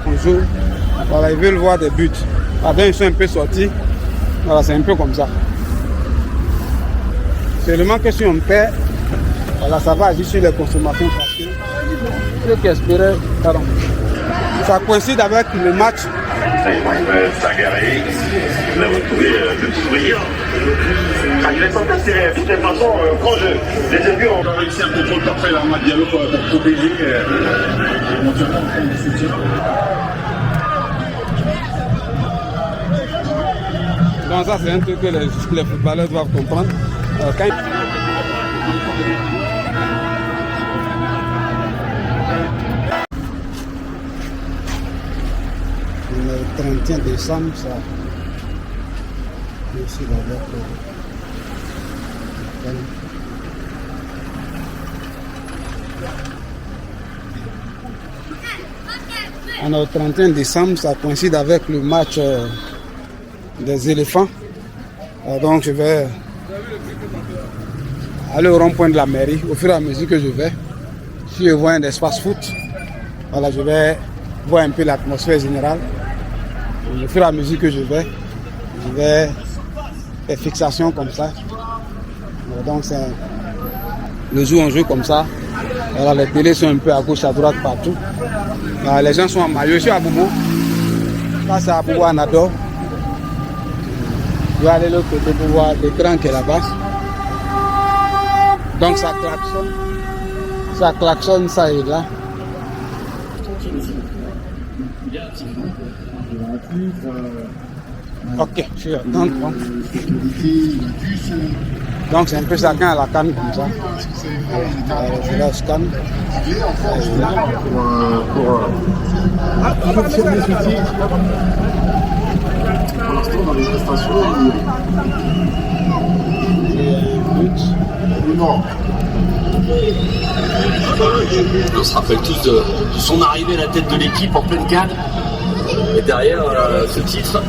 On joue. Voilà, ils veulent voir des buts. Avant, ils sont un peu sortis. Voilà, c'est un peu comme ça. Seulement que si on perd, voilà, ça va agir sur les consommations parce que ceux qui espéraient, pardon, ça coïncide avec le match. Sagaré, vous avez retrouvé le petit sourire. Il est sympa, c'est de toutes les façons, quand je les ai vus, on a réussi un contrôle parfait là, Amad Diallo pour protéger éventuellement prendre du soutien. Donc ça c'est un truc que les footballeurs doivent comprendre. Quand le 31 décembre, ça aussi avec le 31 décembre, ça coïncide avec le match des éléphants. Donc je vais aller au rond-point de la mairie au fur et à mesure que je vais. Si je vois un espace foot, voilà, je vais voir un peu l'atmosphère générale. Au fur et à mesure que je vais faire fixations comme ça. Donc c'est le jour on joue comme ça. Voilà, les télés sont un peu à gauche, à droite, partout. Les gens sont en maillot. Je suis à Boumou. Là c'est à Boumou, à Nador. Je vais aller de l'autre côté pour voir l'écran qui est là-bas. Donc ça klaxonne ça et là. Ok, je suis donc c'est un peu chacun à la canne comme ça. Je la scanne. Pour l'instant, dans les prestations, non. On se rappelle tous de son arrivée à la tête de l'équipe en pleine canne. Et derrière ce titre.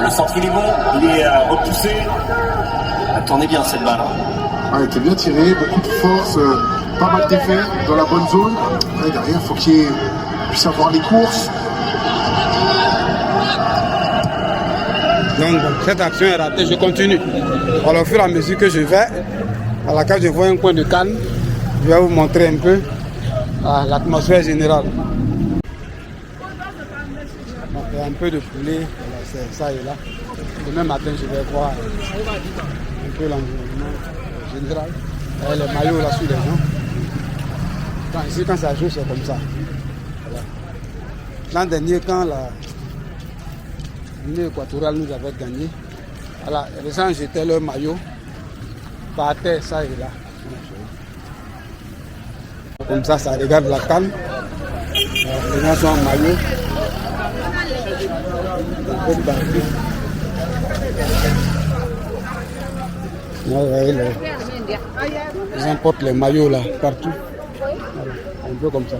Le centre il est bon, il est repoussé. Elle tournait bien cette balle. Elle était bien tirée, beaucoup de force, pas mal d'effet dans la bonne zone. Après, derrière, il faut qu'il puisse avoir les courses. Donc cette action est ratée, je continue. Alors, au fur et à mesure que je vais, à la case je vois un coin de canne, je vais vous montrer un peu l'atmosphère générale. Donc, il y a un peu de poulet, voilà, c'est ça et là. Demain matin, je vais voir un peu l'environnement général. Les maillots là sous les gens. Ici, quand ça joue, c'est comme ça. Voilà. L'an dernier, quand la Guinée équatoriale nous avait gagné, voilà, les gens jetaient leur maillot par terre, ça et là. Comme ça regarde la canne. Les gens sont en maillot. Ils importent les maillots là, partout. Voilà, un peu comme ça.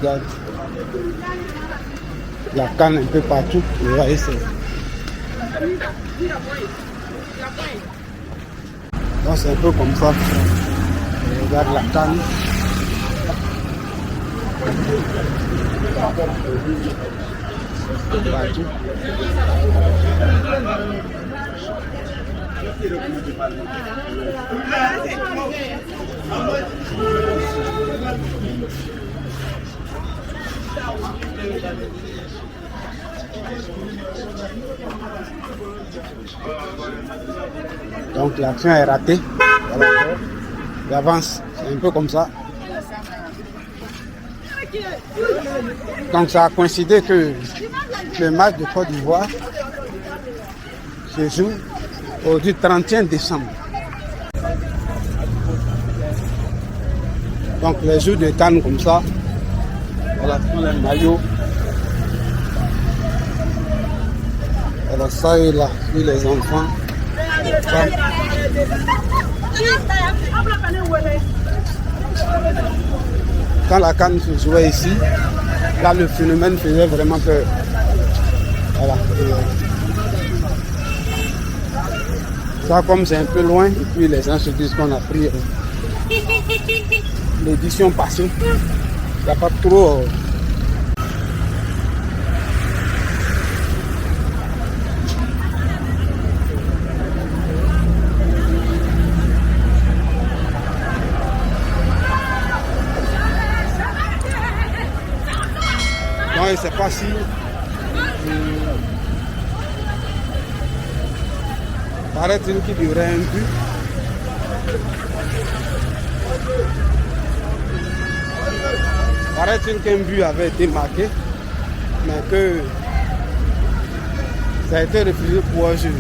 Regarde. La canne un peu partout. Vous voyez, c'est... Donc c'est un peu comme ça. Regarde la canne. Partout. Donc l'action est ratée. Voilà. J'avance, c'est un peu comme ça. Donc ça a coïncidé que le match de Côte d'Ivoire se joue au 31 décembre. Donc les jours de canne comme ça, voilà, sont les maillots. Voilà, ça et là, puis les enfants. Ça. Quand la canne se jouait ici, là, le phénomène faisait vraiment peur. Voilà. Ça, comme c'est un peu loin, et puis les gens se disent qu'on a pris l'édition passée. Il n'y a pas trop... Non, je ne sais pas si... Paraît-il qu'il y aurait un but. Paraît-il qu'un but avait été marqué, mais que ça a été refusé pour un jeu.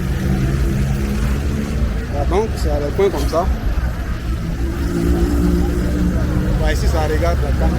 Donc, c'est à le point comme ça. Bah, ici, ça regarde la carte.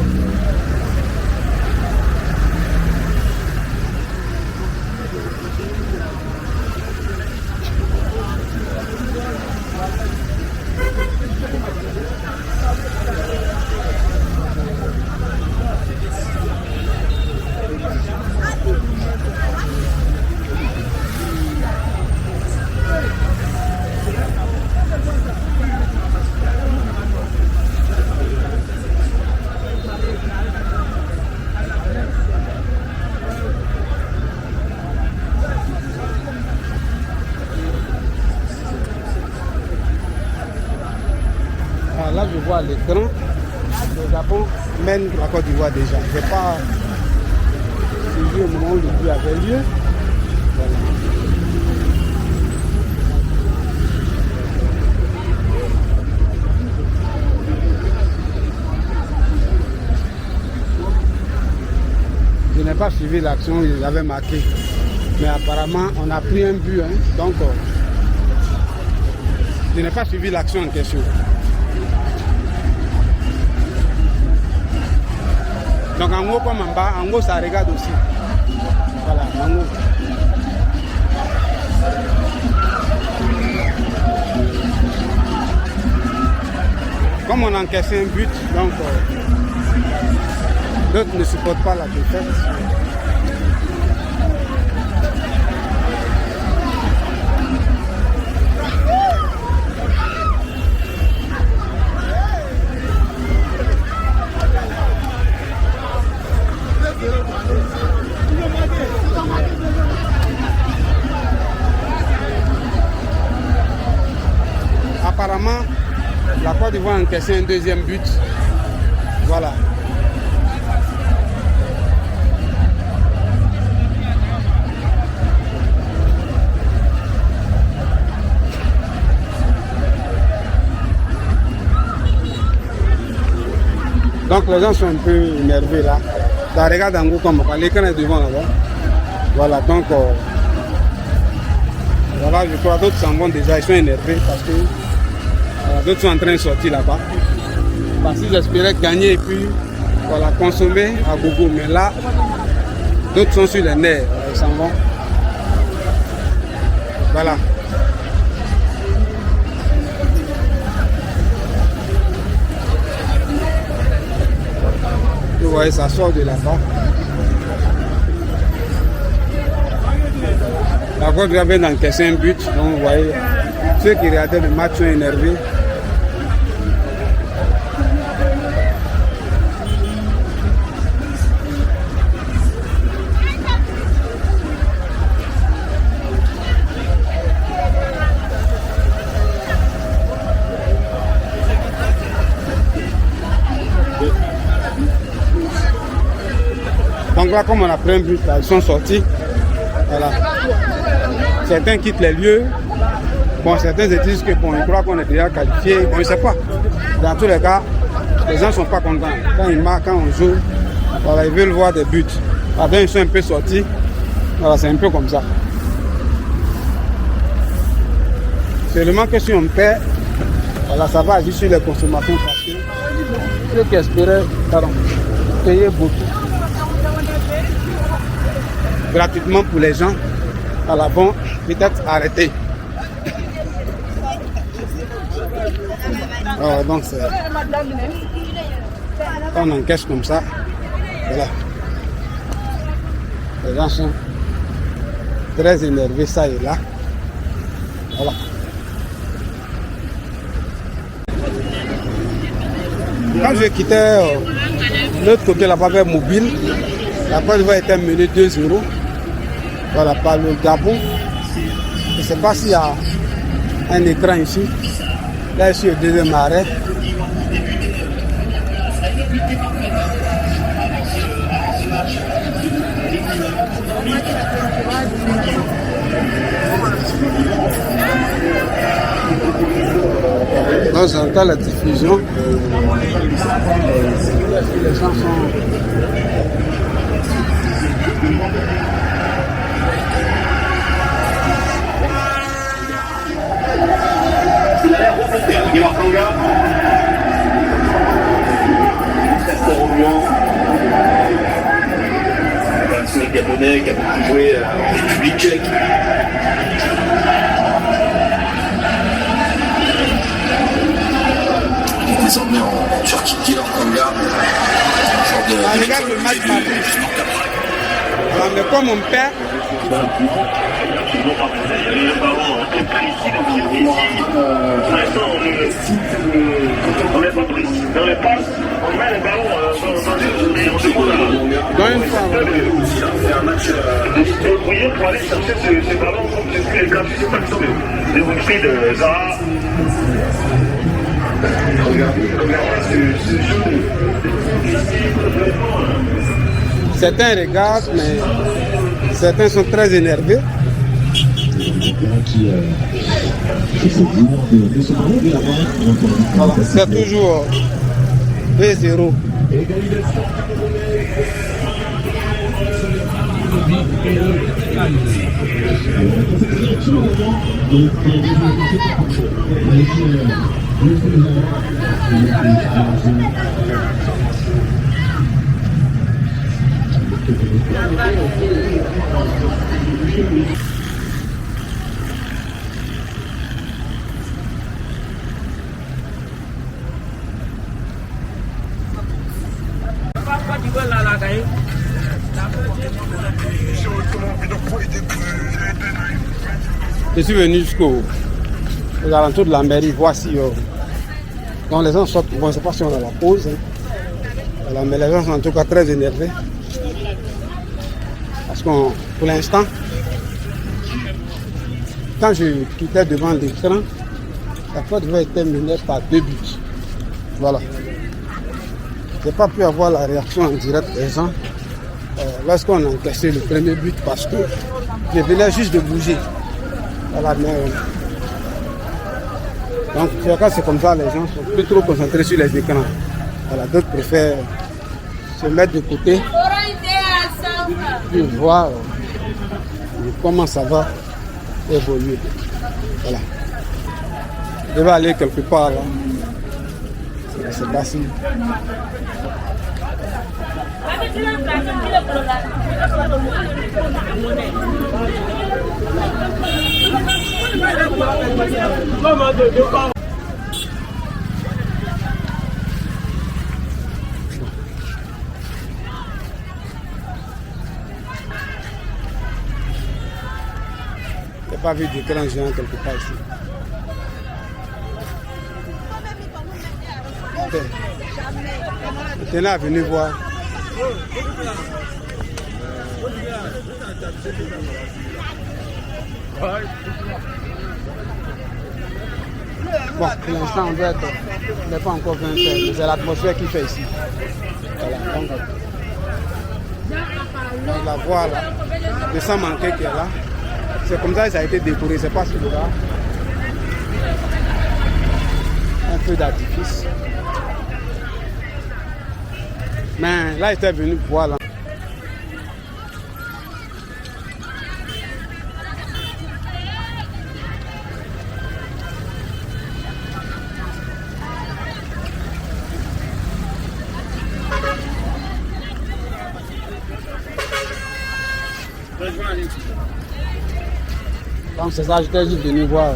Là, je vois l'écran. Le Japon mène la Côte d'Ivoire déjà. Je n'ai pas suivi au moment où le but avait lieu. Voilà. Je n'ai pas suivi l'action, ils avaient marqué. Mais apparemment, on a pris un but. Hein. Donc, je n'ai pas suivi l'action en question. Donc en haut comme en bas, en haut ça regarde aussi. Voilà, en haut. Comme on a encaissé un but, donc d'autres ne supportent pas la défaite. Apparemment, la Côte d'Ivoire a encaissé un deuxième but. Voilà. Donc les gens sont un peu énervés là. Ça regarde en gros comme l'écran est devant là-bas. Voilà, donc voilà, je crois d'autres s'en vont déjà, ils sont énervés parce que d'autres sont en train de sortir là-bas. Parce qu'ils espéraient gagner et puis voilà, consommer à gogo. Mais là, d'autres sont sur les nerfs, ils s'en vont. Voilà. Vous voyez, ça sort de là-bas. La Côte d'Ivoire vient d'encaisser un but. Donc vous voyez, ceux qui regardaient le match sont énervés. Donc là, comme on a pris un but, là, ils sont sortis. Voilà. Certains quittent les lieux. Bon, certains se disent que bon, ils croient qu'on est déjà qualifié. Bon, je ne sais pas. Dans tous les cas, les gens ne sont pas contents. Quand ils marquent, quand on joue, voilà, ils veulent voir des buts. Après, ils sont un peu sortis. Voilà, c'est un peu comme ça. Seulement que si on paie, voilà, ça va agir sur les consommations parce que ceux qui espéraient payer beaucoup gratuitement pour les gens, voilà, vont peut-être arrêter. Alors, donc c'est on encaisse comme ça, voilà. Les gens sont très énervés, ça et là. Voilà. Quand je quittais l'autre côté, là-bas vers Mobile, la Côte d'Ivoire était menée 2-0. Voilà, par le Gabon. Je ne sais pas s'il y a un écran ici. Là, je suis au deuxième arrêt. Là, j'entends la diffusion. Les gens sont... Le Gabonais qui a beaucoup joué en République tchèque. Désormais en Turquie, Guillaume Konga. Regarde le match partout. Alors, mais comme mon père. Le ballon est précis pour l'instant, on n'est pas précis. Dans les passes, on met le ballon dans Dans une fois. C'est un match pour aller chercher ce ballon comme depuis les gars, c'est pas qui sont les rookies de Zara. Regardez ce jeu. Certains regardent, mais certains sont très énervés. Voilà, c'est toujours 2-0. Je suis venu jusqu'aux alentours de la mairie. Voici. Quand les gens sortent, bon, je ne sais pas si on a la pause. Hein. Voilà, mais les gens sont en tout cas très énervés. Parce que pour l'instant, quand je quittais devant l'écran, la Côte d'Ivoire était menée par 2 buts. Voilà. Je n'ai pas pu avoir la réaction en direct des gens lorsqu'on a encaissé le premier but parce que je venais juste de bouger. Voilà, mais, donc, c'est comme ça, les gens sont plus trop concentrés sur les écrans. Voilà, d'autres préfèrent se mettre de côté pour voir comment ça va évoluer. Voilà. Je vais aller quelque part là. C'est pas si. J'ai pas vu d'écran géant quelque part ici. Maintenant, venez voir. Bon, pour l'instant, on doit être. On n'est pas encore 20 heures, mais c'est l'atmosphère qui fait ici. Voilà, donc. La voie là, le sang manqué qui est là. C'est comme ça que ça a été décoré, c'est pas celui-là. Un peu d'artifice. Mais là, il était venu voir là. Donc c'est ça, j'étais juste venu voir.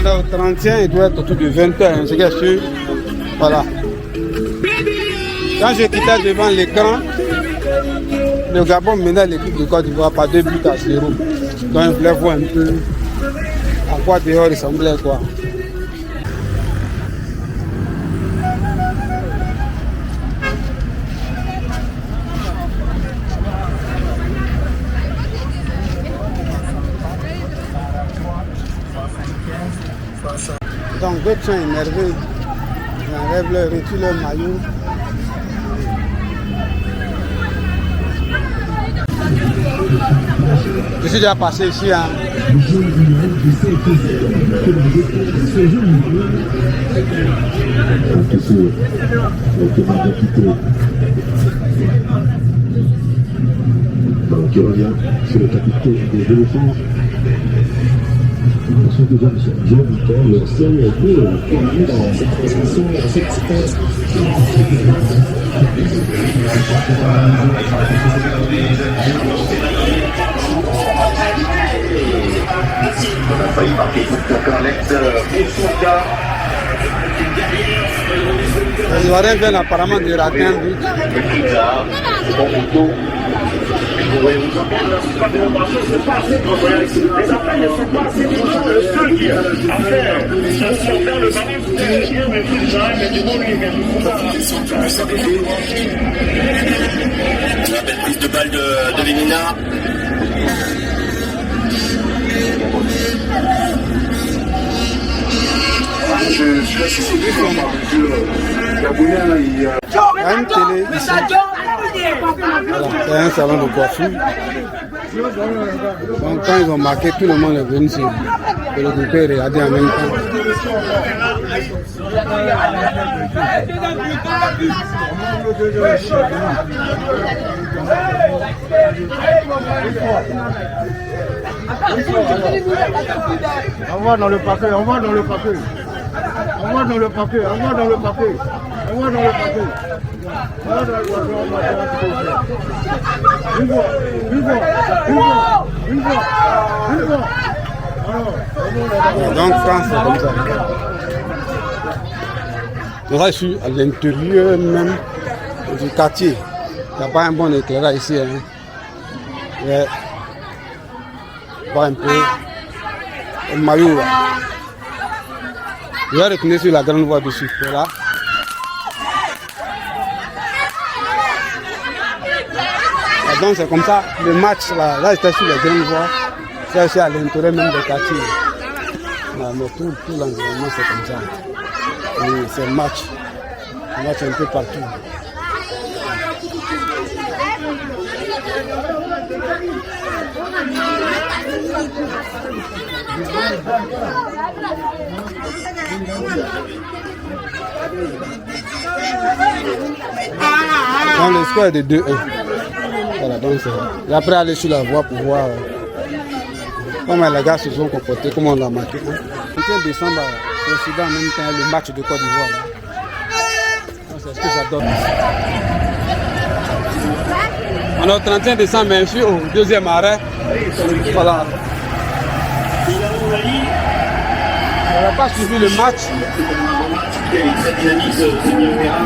On est au 31, il doit être autour de 20h, c'est sûr. Voilà. Quand je quittais devant l'écran, le Gabon menait l'équipe de Côte d'Ivoire par 2 buts à 0. Donc je voulais voir un peu à quoi dehors ressemblait quoi. Donc d'autres sont énervés, ils enlèvent leur retirent leur maillot. Je suis déjà passé ici. Hein. Qui revient sur le capitaine de défense. Ensuite, déjà, Jean Victor, le seul peu connu dans cette transmission, dans cette séquence. On a failli marquer pour Carlette Moussouka. Les Ivoiriens viennent apparemment de rater un but. Vous voyez, vous entendez la super démonstration, c'est pas assez grand. Les appels ne sont pas assez grands. Le seul qui a à faire, c'est sur faire le ballon, c'est bien, mais plus jamais, mais du bon lui, mais La belle prise de balle de Lemina. Je suis assez séduit quand le Gabonais, là, il Il y a une télé ici. Voilà, c'est un salon de coiffure. Donc quand ils ont marqué, tout le monde est venu se regrouper et regarder en même temps. On va dans le paquet, on va dans le paquet. On va dans le paquet, on va dans le paquet. On va dans le paquet. On va dans le paquet, on va dans le paquet. Une fois, une fois, une fois, une fois, une fois. Donc France, c'est comme ça. Là, je suis à l'intérieur même du quartier. Il n'y a pas un bon éclairage ici. Hein. Ouais. Voir un peu le maillot. Là. Je vais retourner sur la grande voie dessus. Voilà. Et donc c'est comme ça, le match là j'étais sur la grande voie, c'est aussi à l'intérieur même des quartiers. Mais tout l'environnement c'est comme ça. Et c'est le match un peu partout. Donc le score est de 2-1. Voilà, donc c'est. Et après aller sur la voie pour voir comment les gars se sont comportés, comment on l'a marqué. Le 21 décembre, coïncident en même temps le match de Côte d'Ivoire. Donc c'est ce que ça donne. On est au 31 décembre, mais je suis au deuxième arrêt. Voilà. On n'a pas suivi le match. Il est très dynamique, ce Miamera.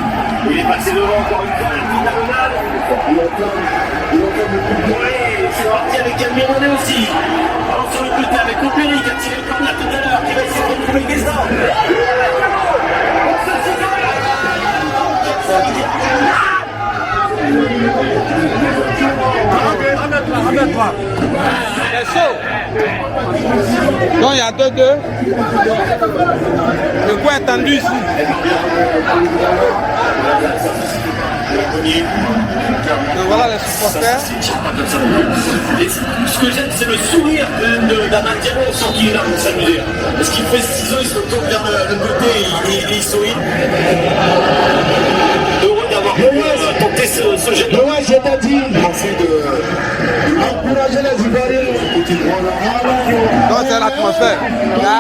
Il est passé devant encore une fois. Oui, c'est parti avec Almirone aussi. Alors sur le côté avec Opéry qui a tiré le corner tout à l'heure, qui va essayer de retrouver Guézard. C'est chaud. Donc il y a 2-2. Le coin est tendu ici. Donc voilà les supporters. Ce que j'aime, c'est le sourire d'Amad Diallo. On sent qu'il est là pour s'amuser. Parce qu'il fait ciseaux, il se retourne vers le côté et il sourit. Heureux d'avoir tenté ce jet. Moi, je t'ai dit, encourager les Ivoiriens. Donc c'est l'atmosphère. Là.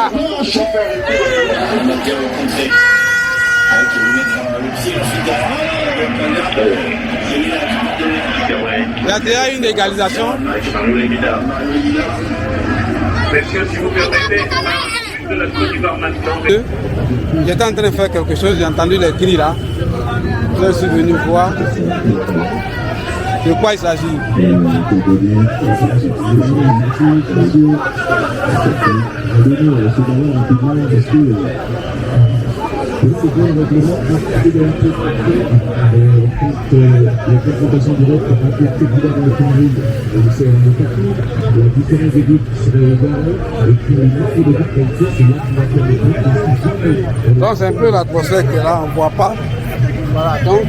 Il y a déjà une égalisation. Messieurs, si vous permettez. de la Côte d'Ivoire maintenant. J'étais en train de faire quelque chose, j'ai entendu les cris là. Je suis venu voir de quoi il s'agit. C'est bien le règlement appliqué de la la confrontation directe remportée plus dans le Cameroun. C'est un parcours. La différence de but serait égalée. Et puis le nombre de buts qualifiés, c'est là qu'on va faire le but. Donc c'est un peu l'atmosphère que là on ne voit pas. Voilà donc.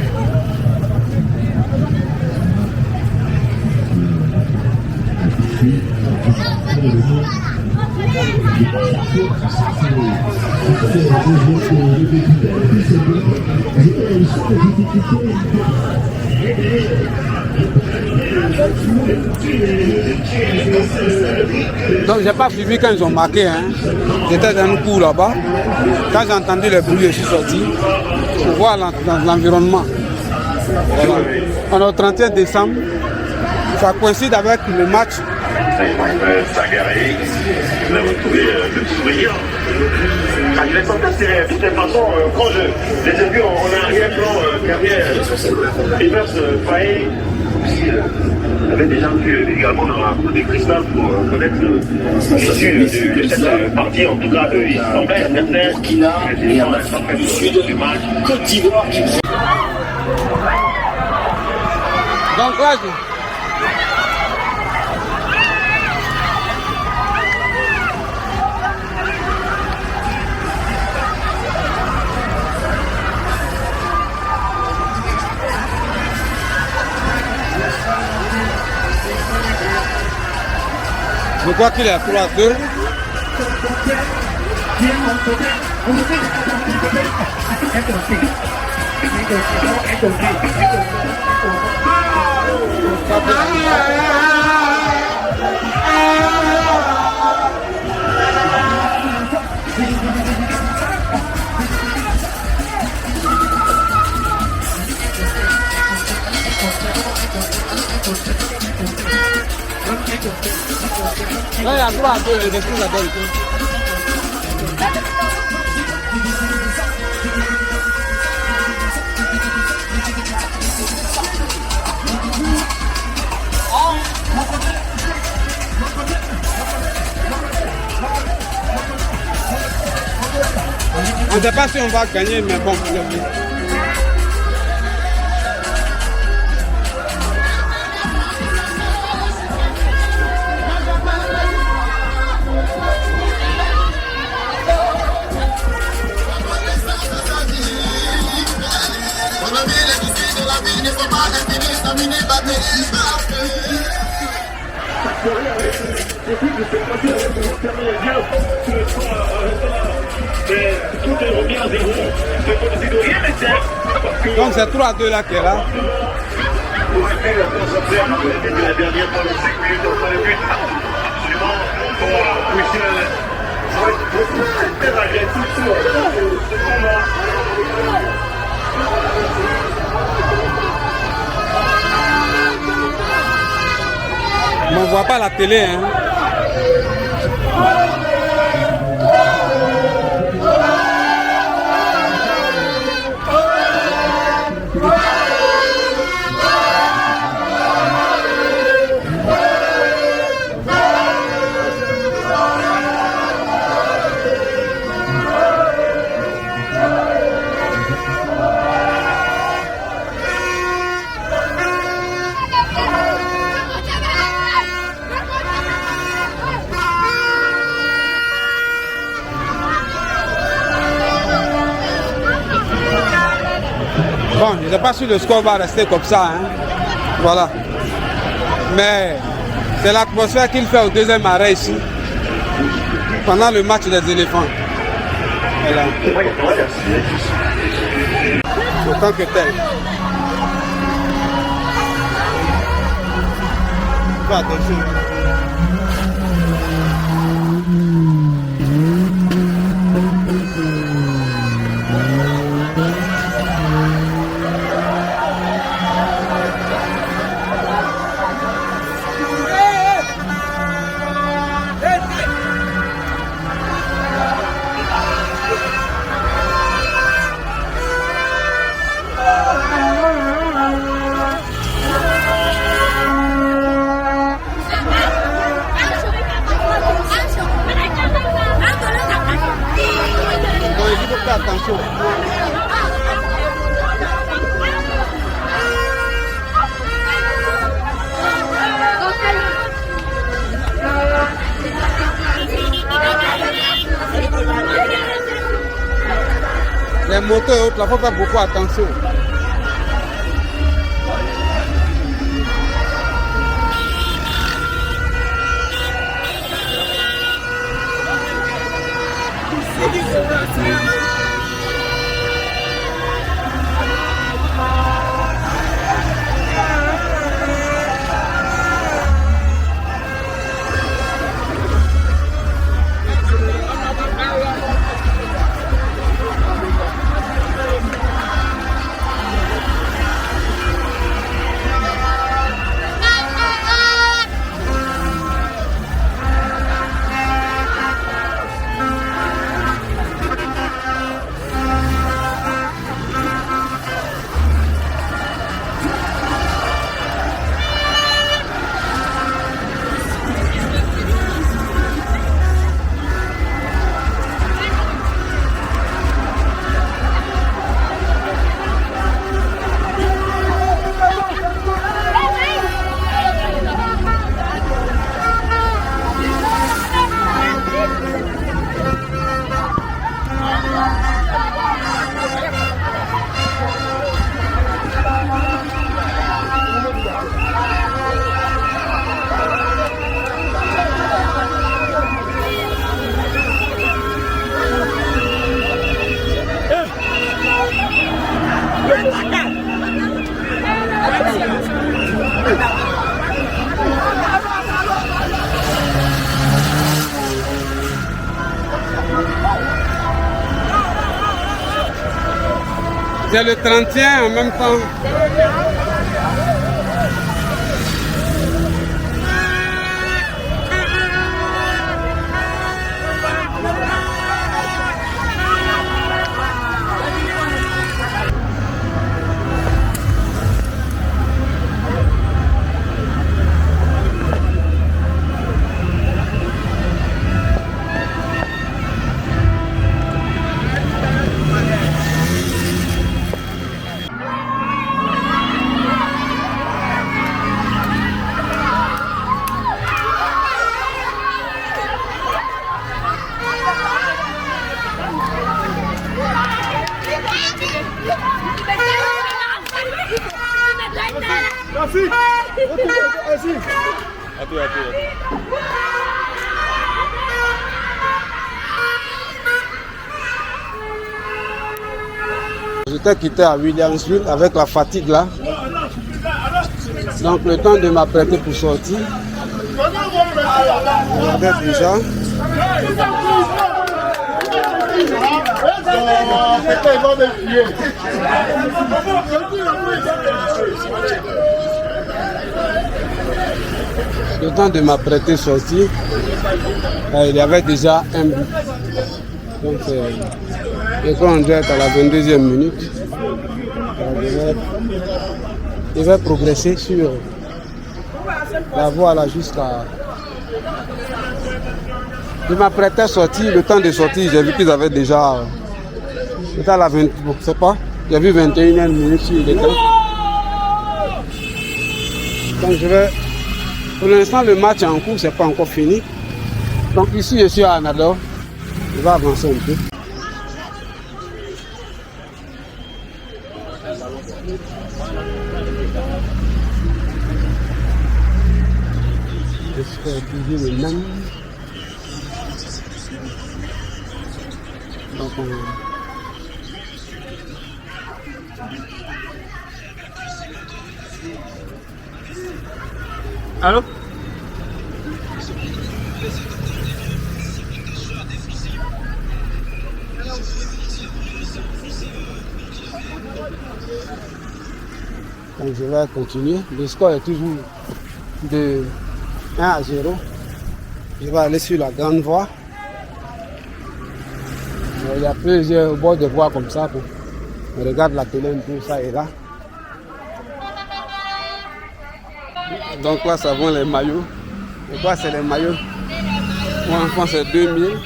Donc j'ai pas suivi quand ils ont marqué, hein. J'étais dans un cours là-bas. Quand j'ai entendu le bruit, je suis sorti pour voir l'environnement. Voilà. On est au 31 décembre. Ça coïncide avec le match. Sagaré, on a retrouvé le sourire. Je les sentais serrés. De toute façon, quand je les ai vus en arrière-plan, carrière, Evers Faye avait déjà vu également dans la cour des cristals pour connaître l'issue de cette partie. En tout cas, il semblait certain Burkina et en Afrique du Sud, du match. Côte d'Ivoire qui Donc là, je crois qu'il est à 3-2. Là, il y a 3-2, les défenses là-bas. On ne sait pas si on va gagner, mais bon, donc c'est 3-2 là qui est là. Pour rester concentré à la dernière fois de 5 minutes dans le but, absolument pour Michel. C'est très agressif sur ce combat. Mais on ne voit pas la télé, hein. Bon, je ne sais pas si le score va rester comme ça, hein. Voilà. Mais c'est l'atmosphère qu'il fait au deuxième arrêt ici, pendant le match des éléphants. Voilà. Autant que tel. Fais attention. moto et autres, il faut faire beaucoup attention. C'est le 31 en même temps. J'étais quitté à Williamsville avec la fatigue là. Donc le temps de m'apprêter pour sortir. Regardez déjà. Le temps de m'apprêter sortir, il y avait déjà un but. Donc je crois qu'on doit être à la 22e minute. Je vais progresser sur la voie là jusqu'à... Je m'apprêtais à sortir, le temps de sortir, j'ai vu qu'ils avaient déjà... C'était à la 20... Bon, je sais pas, j'ai vu 21e minute sur l'écran. Donc je vais... Pour l'instant, le match est en cours, c'est pas encore fini. Donc ici, je suis à Anador. Je vais avancer un peu. J'espère bouger le même. Donc allô? Donc je vais continuer. Le score est toujours de 1-0. Je vais aller sur la grande voie. Il y a plusieurs bords de voie comme ça. On regarde la télé un peu, ça et là. Donc là, ça vend les maillots. Et quoi, c'est les maillots. Pour enfants, c'est 2000.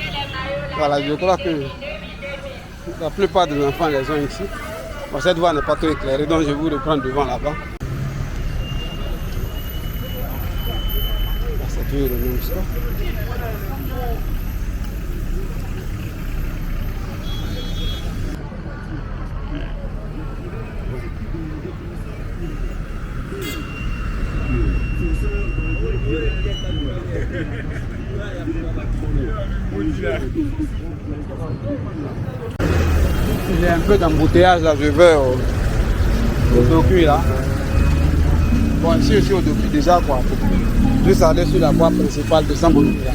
Voilà, je crois que la plupart des enfants les ont ici. Bon, cette voie n'est pas trop éclairée, donc je vais vous reprendre devant là-bas. C'est toujours le même sort. Il y a un peu d'embouteillage là, je vais au docu là. Bon, ici je suis au docu déjà quoi. Juste aller sur la voie principale de Samboulou là.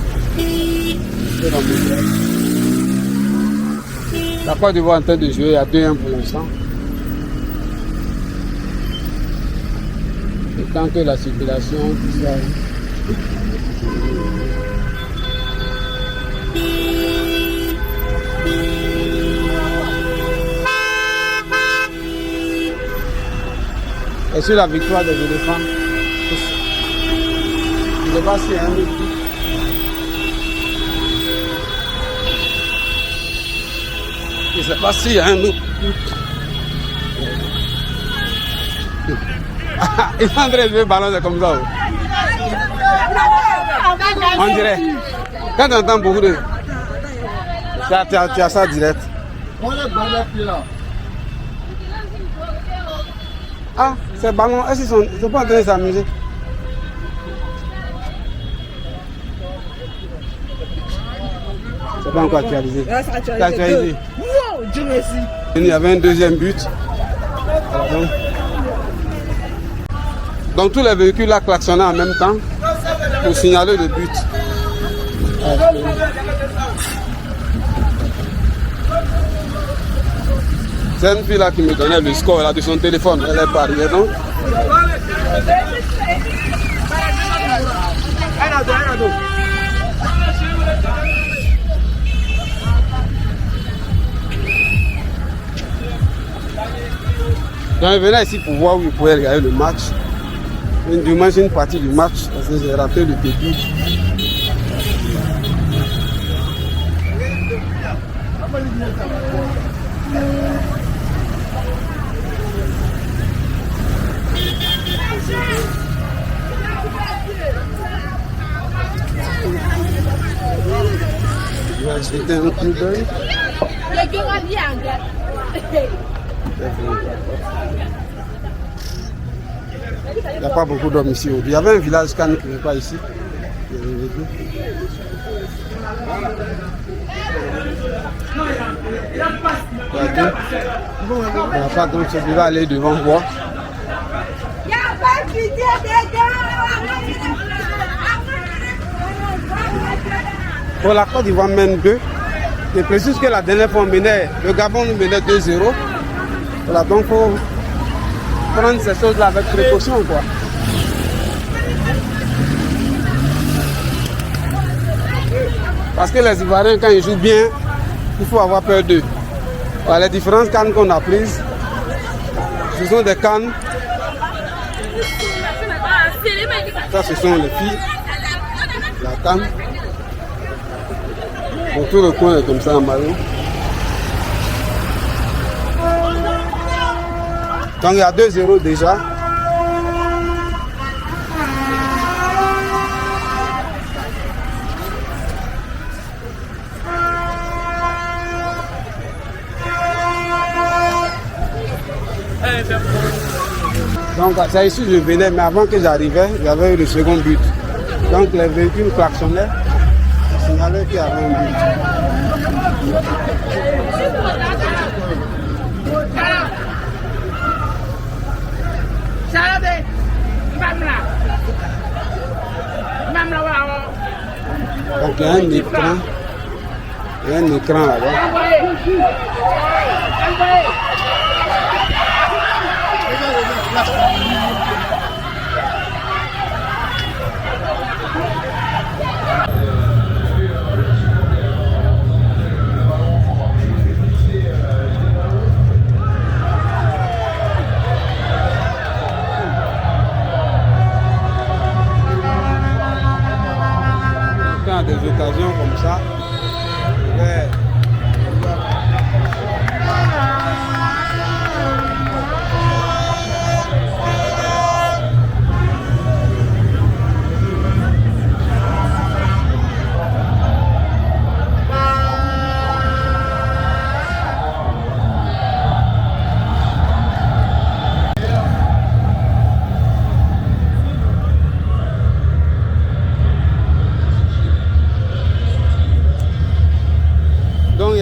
La Côte d'Ivoire est en train de jouer à 2-1 pour l'instant. Et tant que la circulation, tout ça. Et sur la victoire des éléphants, je ne sais pas si un but. Je ne sais pas s'il y a un autre. Il est en train de jouer le ballon, c'est comme ça. On dirait. Quand tu entends beaucoup de. Tu as ça direct. Ah, ces ballons, est-ce qu'ils sont pas en train de s'amuser? C'est pas encore actualisé. C'est actualisé. Il y avait un deuxième but. Voilà, donc tous les véhicules là klaxonnaient en même temps pour signaler le but. C'est une fille là qui me donnait le score là, de son téléphone. Elle est pariée, non? Donc je venais ici pour voir où il pouvait regarder le match. Dimanche, une partie du match, parce que j'ai raté le début. Je vais acheter un coup d'œil. Il n'y a pas beaucoup d'hommes ici. Il y avait un village Cannes qui n'est pas ici. On va pas donc je vais aller devant voir. Pour la Côte d'Ivoire mène 2. Je précise que la dernière fois on menait, le Gabon nous menait 2-0. Voilà, donc il faut prendre ces choses-là avec précaution, quoi. Parce que les Ivoiriens, quand ils jouent bien, il faut avoir peur d'eux. Voilà, les différentes cannes qu'on a prises, ce sont des cannes. Ça, ce sont les filles. La canne. Bon, tout le coin est comme ça en maillot. Donc il y a 2-0 déjà. Donc c'est ici que je venais, mais avant que j'arrivais, il y avait eu le second but. Donc les véhicules klaxonnaient, signalaient qu'il y avait un but. Donc il y a un écran. Il y a un écran là-bas. Quand des occasions comme ça,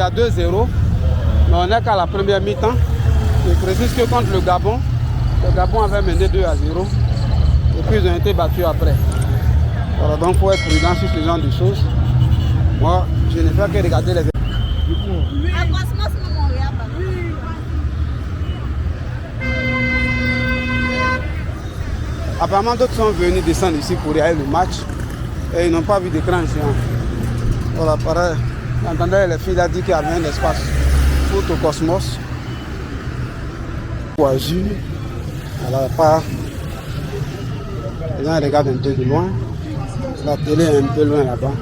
à 2-0. Mais on n'est qu'à la première mi-temps. Je précise que contre le Gabon avait mené 2-0. Et puis ils ont été battus après. Voilà, donc il faut être prudent sur ce genre de choses. Moi, je ne fais que regarder les... Apparemment, d'autres sont venus descendre ici pour regarder le match. Et ils n'ont pas vu d'écran géant. Voilà, pareil. J'entendais les filles a dit qu'il y avait un espace foot au Cosmos. Pour Azur. Alors, pas... Les gens regardent un peu de loin. La télé est un peu loin là-bas.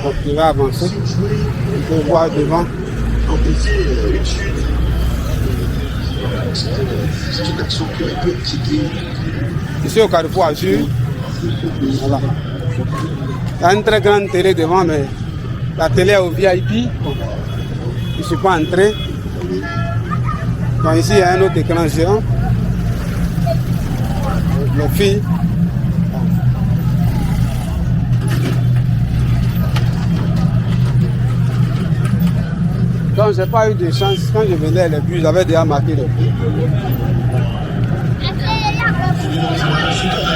Donc, il va avancer. On peut voir devant. Ici au Carrefour Azur. Voilà. Il y a une très grande télé devant, mais la télé est au VIP. Bon. Je ne suis pas entré. Donc ici, il y a un autre écran géant. Les filles. Donc, je n'ai pas eu de chance. Quand je venais, les buts, j'avais déjà marqué les buts.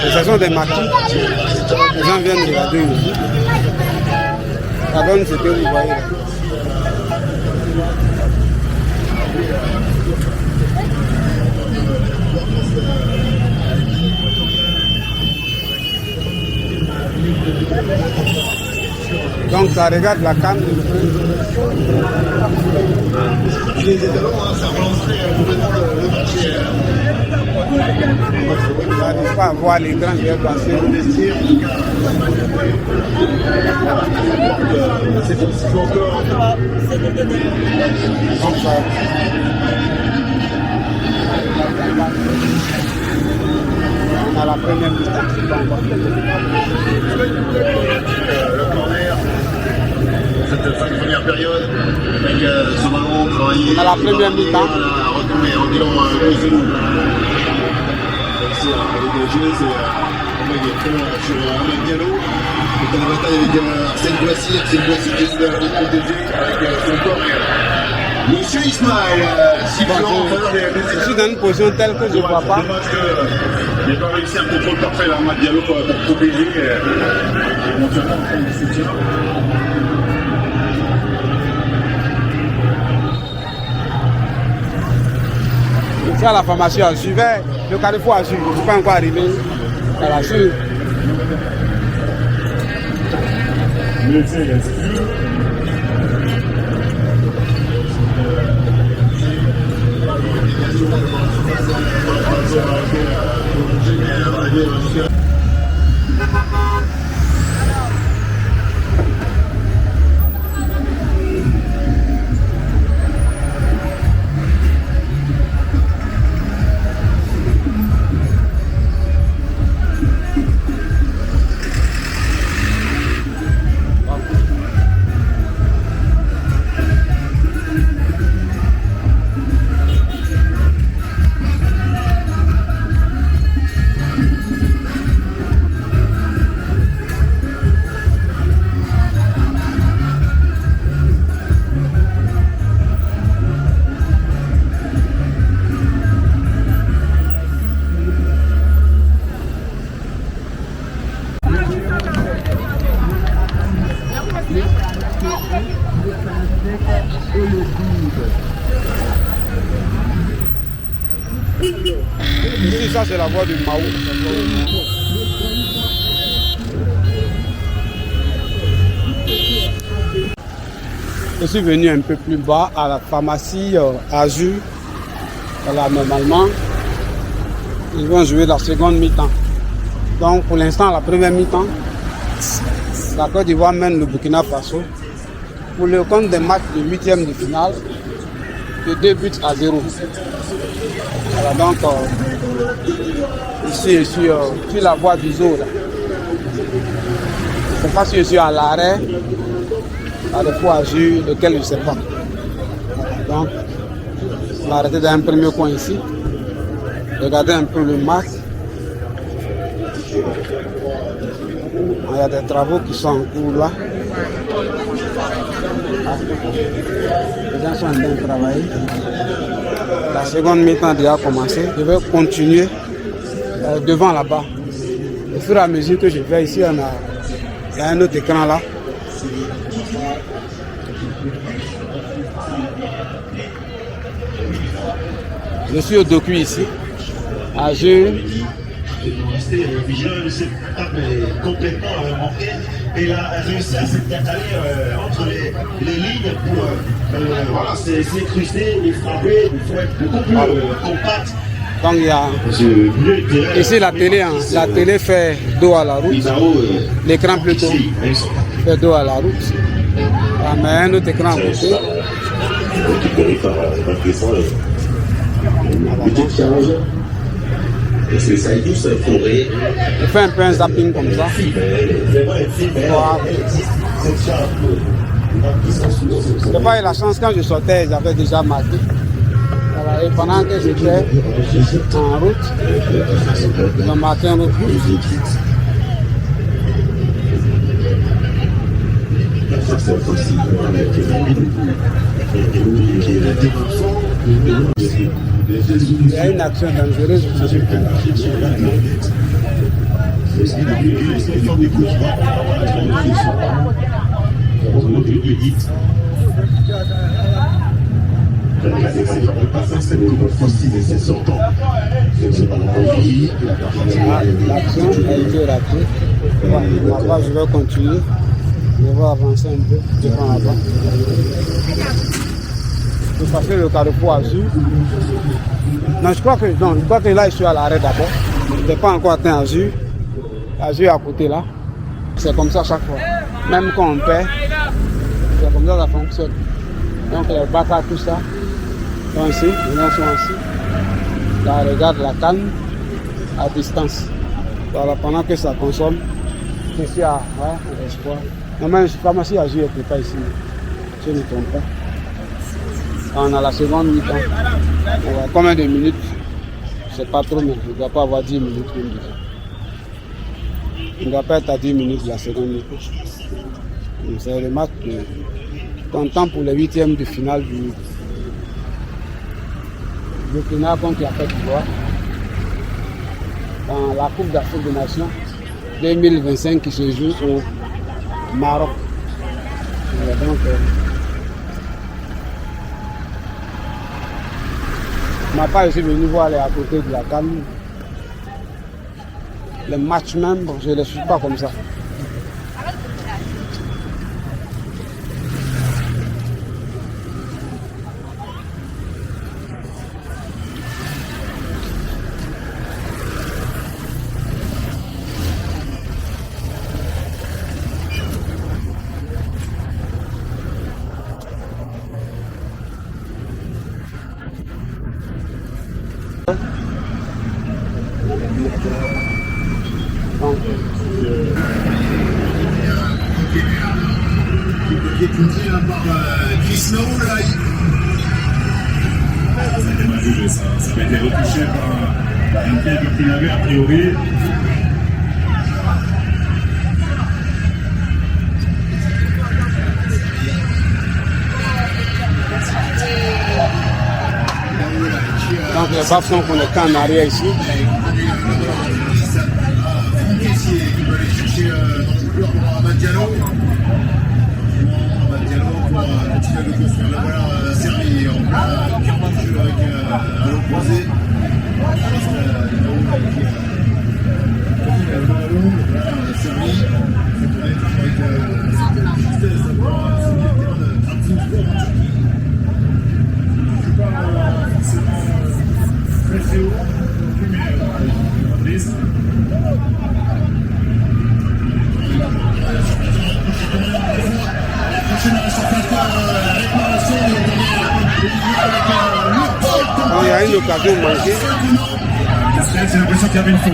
Et ce sont des marquis. Les gens viennent regarder ici. Ça donne ce que vous voyez là. Donc ça regarde la canne. On n'arrive pas à voir les grands joueurs passer. À la première cette fin de première période, avec ce ballon travaillé à la première mi-temps. Retourné en bilan Kouzou. C'est dégagé, c'est un mec qui est très loin sur Ahmed Diallo. Il est en bataille avec Arsène Boissy qui est sur le DG avec son corps. Monsieur Ismaël, sifflant en faveur des... Je suis dans une position telle que je ne vois pas. Dommage qu'il n'ait pas réussi un contrôle parfait là, Ahmed Diallo pour protéger. Éventuellement prendre le soutien. C'est à la pharmacie Azur, vers le Carrefour Azur. Je ne suis pas encore arrivé à la Azur. Ici, ça c'est la voie du Mao. Je suis venu un peu plus bas à la pharmacie Azur. Voilà, normalement, ils vont jouer la seconde mi-temps. Donc pour l'instant, la première mi-temps, la Côte d'Ivoire mène le Burkina Faso. Pour le compte des matchs de 8e de finale, de 2-0. Voilà, donc ici je suis sur la voie du zoo. Je ne sais pas si je suis à l'arrêt, à la fois Azur, lequel je ne sais pas. Donc, on va arrêter dans un premier coin ici. Regardez un peu le match. Il y a des travaux qui sont en cours là. Les gens sont en train de travailler. La seconde mi-temps a déjà commencé. Je vais continuer devant là-bas. Au fur et à mesure que je vais ici, il y a un autre écran là. Je suis au docu ici, à Azur. Complètement manqué. Et il a réussi à s'intercaler entre les lignes pour s'incruster et frapper. Il faut être beaucoup plus compact. Donc il y a ici la télé, hein. La télé fait dos à la route, l'écran plutôt fait dos à la route. Mais un autre écran à côté. Parce que ça existe forêt. Je fais un peu un zapping comme ça. Voilà. J'ai pas eu la chance quand je sortais, j'avais déjà marqué. Voilà. Et pendant que j'étais en route, ils ont marqué un autre route. Il y a une action dangereuse. L'action a été ratée. Là-bas, je vais continuer. Je vais avancer un peu devant là-bas. Je vais passer le carrefour Azur. Non, je crois que là, je suis à l'arrêt d'abord. Je n'ai pas encore atteint Azur. Azur est à côté là. C'est comme ça chaque fois. Même quand on perd, c'est comme ça que ça fonctionne. Donc les bacs, tout ça, sont ici, les gens sont ici. Là, regarde la canne à distance. Voilà, pendant que ça consomme, ici à l'espoir. Non, mais la pharmacie Azur n'est pas ici. Je ne me trompe pas. On a la seconde mi-temps. Combien de minutes? Je ne sais pas trop, mais je ne dois pas avoir 10 minutes. Il ne doit pas être à 10 minutes la seconde mi-temps. C'est le match content pour le 8e de finale du Burkina contre la Côte d'Ivoire dans la Coupe d'Afrique des Nations 2025 qui se joue au Maroc. Donc, ma part, je suis venu voir les à côté de la canne. Les matchs même, je ne les suis pas comme ça. Ça avait été retouché par une tête qu'il avait a priori. Donc les bafons qu'on est en arrière ici. Il y a une occasion manquée. J'ai l'impression qu'il y avait une faute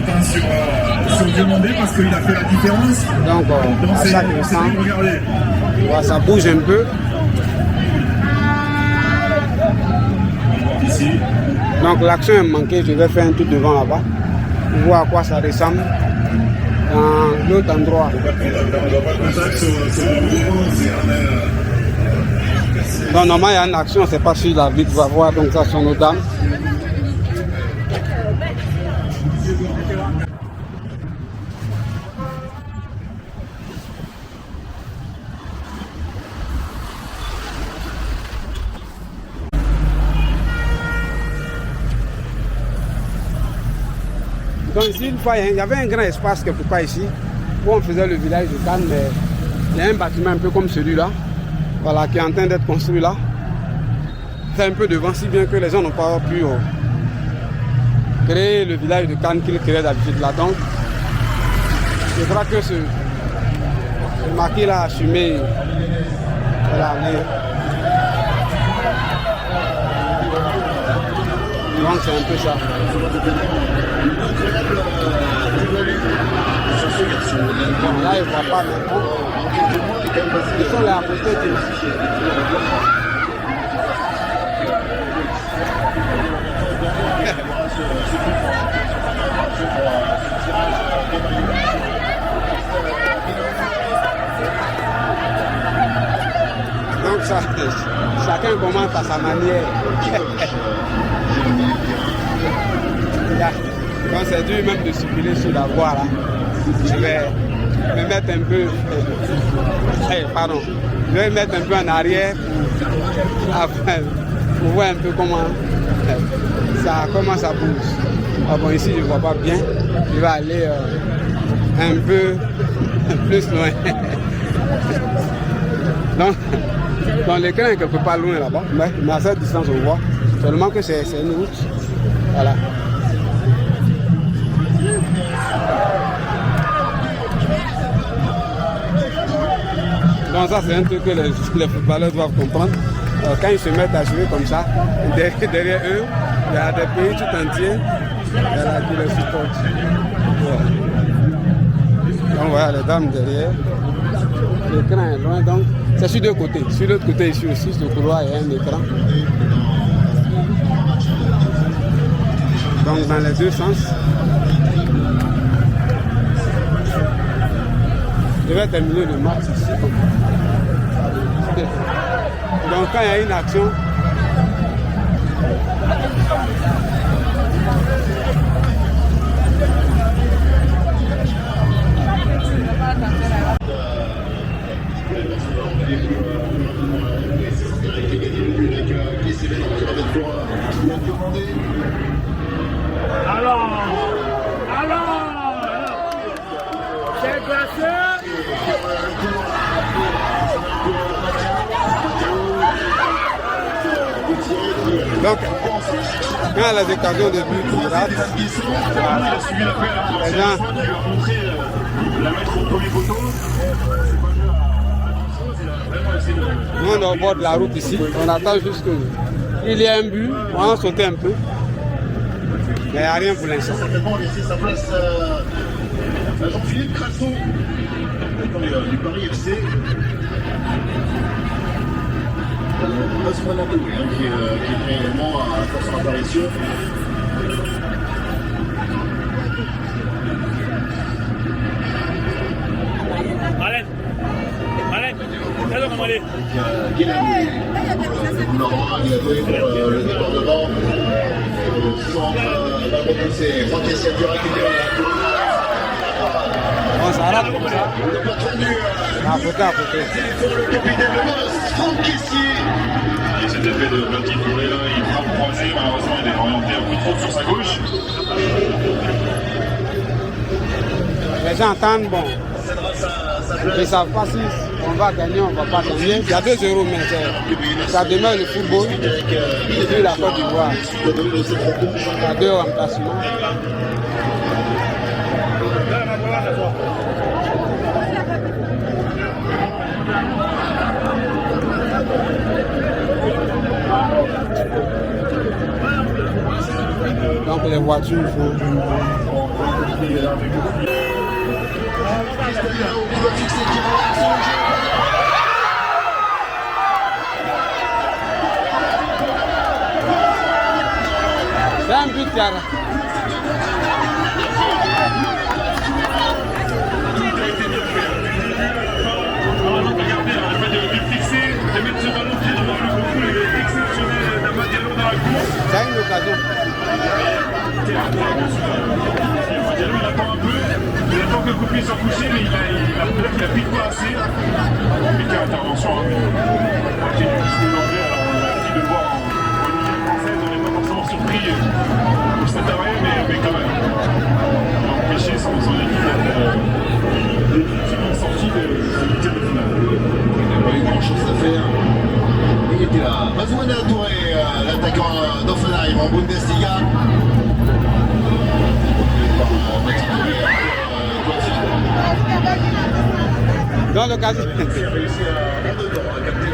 sur Diomandé parce qu'il a fait la différence. Donc, à chaque instant, ça bouge un peu. Ici. Donc l'action est manquée, je vais faire un tour devant là-bas pour voir à quoi ça ressemble. dans l'autre endroit. Donc normalement il y a une action, c'est pas si l'arbitre va voir, donc ça sont nos dames. Donc ici, une fois, il y avait un grand espace quelque part ici, où on faisait le village de Cannes, mais il y a un bâtiment un peu comme celui-là, voilà, qui est en train d'être construit là. C'est un peu devant, si bien que les gens n'ont pas pu créer le village de Cannes qu'ils créaient d'habitude là. Donc, je crois que ce marqué là assumé, voilà, donc c'est un peu ça. Bon, là, il ne voit pas maintenant. Ils sont là à côté de donc ça, chacun commence à sa manière. Quand c'est dur même de circuler sur la voie là, je vais me mettre un peu, pardon, je vais me mettre un peu en arrière pour voir un peu comment ça bouge. Ah bon, ici je ne vois pas bien, je vais aller un peu plus loin. Donc l'écran est quelque part loin là-bas, mais à cette distance on voit seulement que c'est une route. Voilà. Donc ça c'est un truc que les footballeurs doivent comprendre. Quand ils se mettent à jouer comme ça, derrière eux, il y a des pays tout entiers qui les supportent. Voilà. Donc voilà les dames derrière. L'écran est loin, donc c'est sur deux côtés. Sur l'autre côté ici aussi, sur le couloir, il y a un écran. Donc dans les deux sens. Je vais terminer le match ici. Donc quand il y a une action, c'est glacé. donc quand il y a les occasions de but qui ratent, les gens nous on est au bord de la route ici, on attend juste qu'il y ait un but, on va sauter un peu, mais il n'y a rien pour l'instant. Certainement laisser sa place à Jean-Philippe Crasson du Paris FC. Osman Adoui qui est réellement à faire son apparition. Allez, comment aller? Guélamé, Normand, il a donné pour le débordement. Va repousser. Franck Essiatura qui était On s'arrête comme ça. À côté. pour le capitaine de Moss, Franck Essier. Et cet effet de petit touré là, il frappe croisé, malheureusement il est orienté un peu trop sur sa gauche. Les gens attendent, bon. Ils ne savent pas si on va gagner, on ne va pas gagner. Il y a 2-0, mais ça demeure le football. Depuis la Côte d'Ivoire, il y a 2 remplacements. Donc les voitures font... C'est un but, cara. touché, mais il a pris pas assez. Compliqué intervention. Moi j'ai vu ce que l'anglais, alors on a l'habitude de le voir en Ligue française, on n'est pas forcément surpris au Stade Rennais, mais quand même. Il a empêché son équipe d'être définitivement sortie de ce tir de finale. Il n'a pas eu grand chose à faire. Il était là. Mazouna Touré, l'attaquant d'Offenheim en Bundesliga. Dans l'occasion. Il a réussi à capter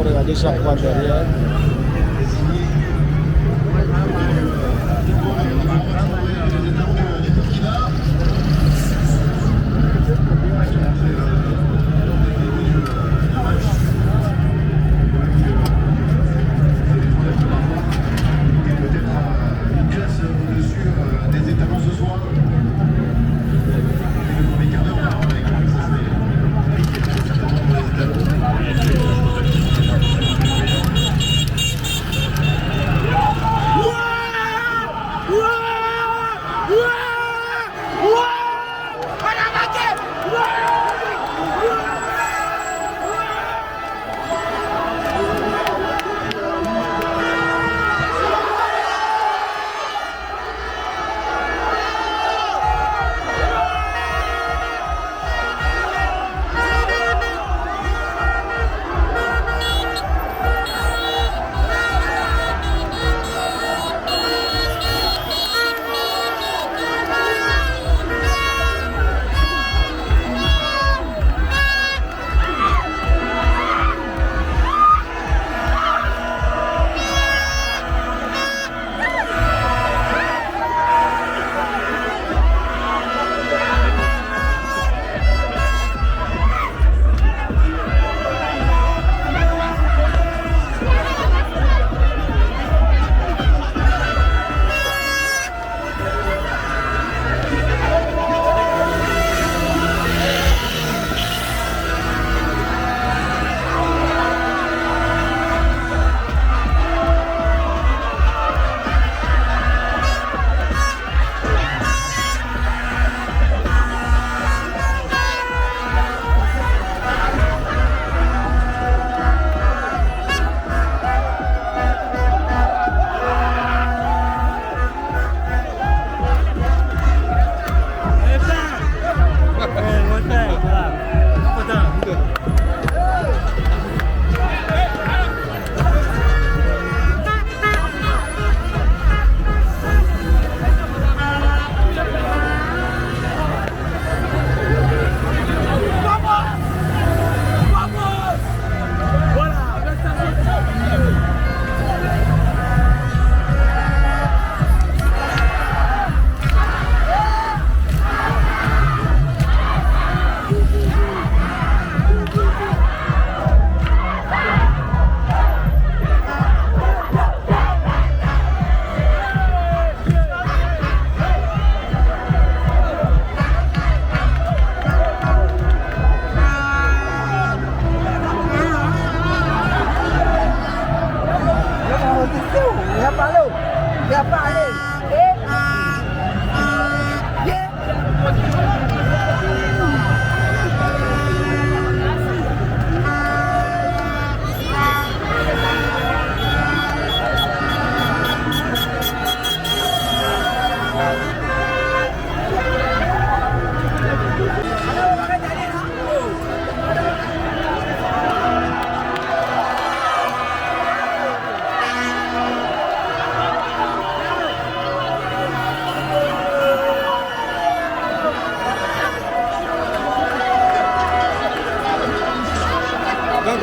Regardez chaque fois derrière. une classe au-dessus des étalons ce soir. Le premier quart d'heure, on va voir comment ça se fait. Certainement pour les étalons.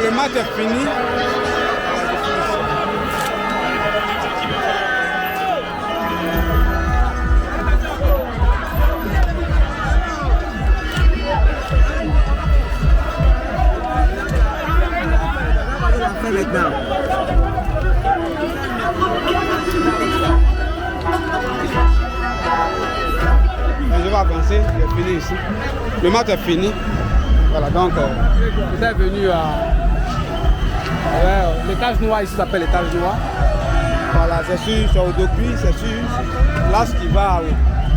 le match est fini. Maintenant. Je vais avancer, c'est fini ici. Le match est fini. Voilà, donc vous êtes venu à l'étage noir, ici s'appelle l'étage noir. Voilà, c'est sur Odopi, c'est sur là ce qui va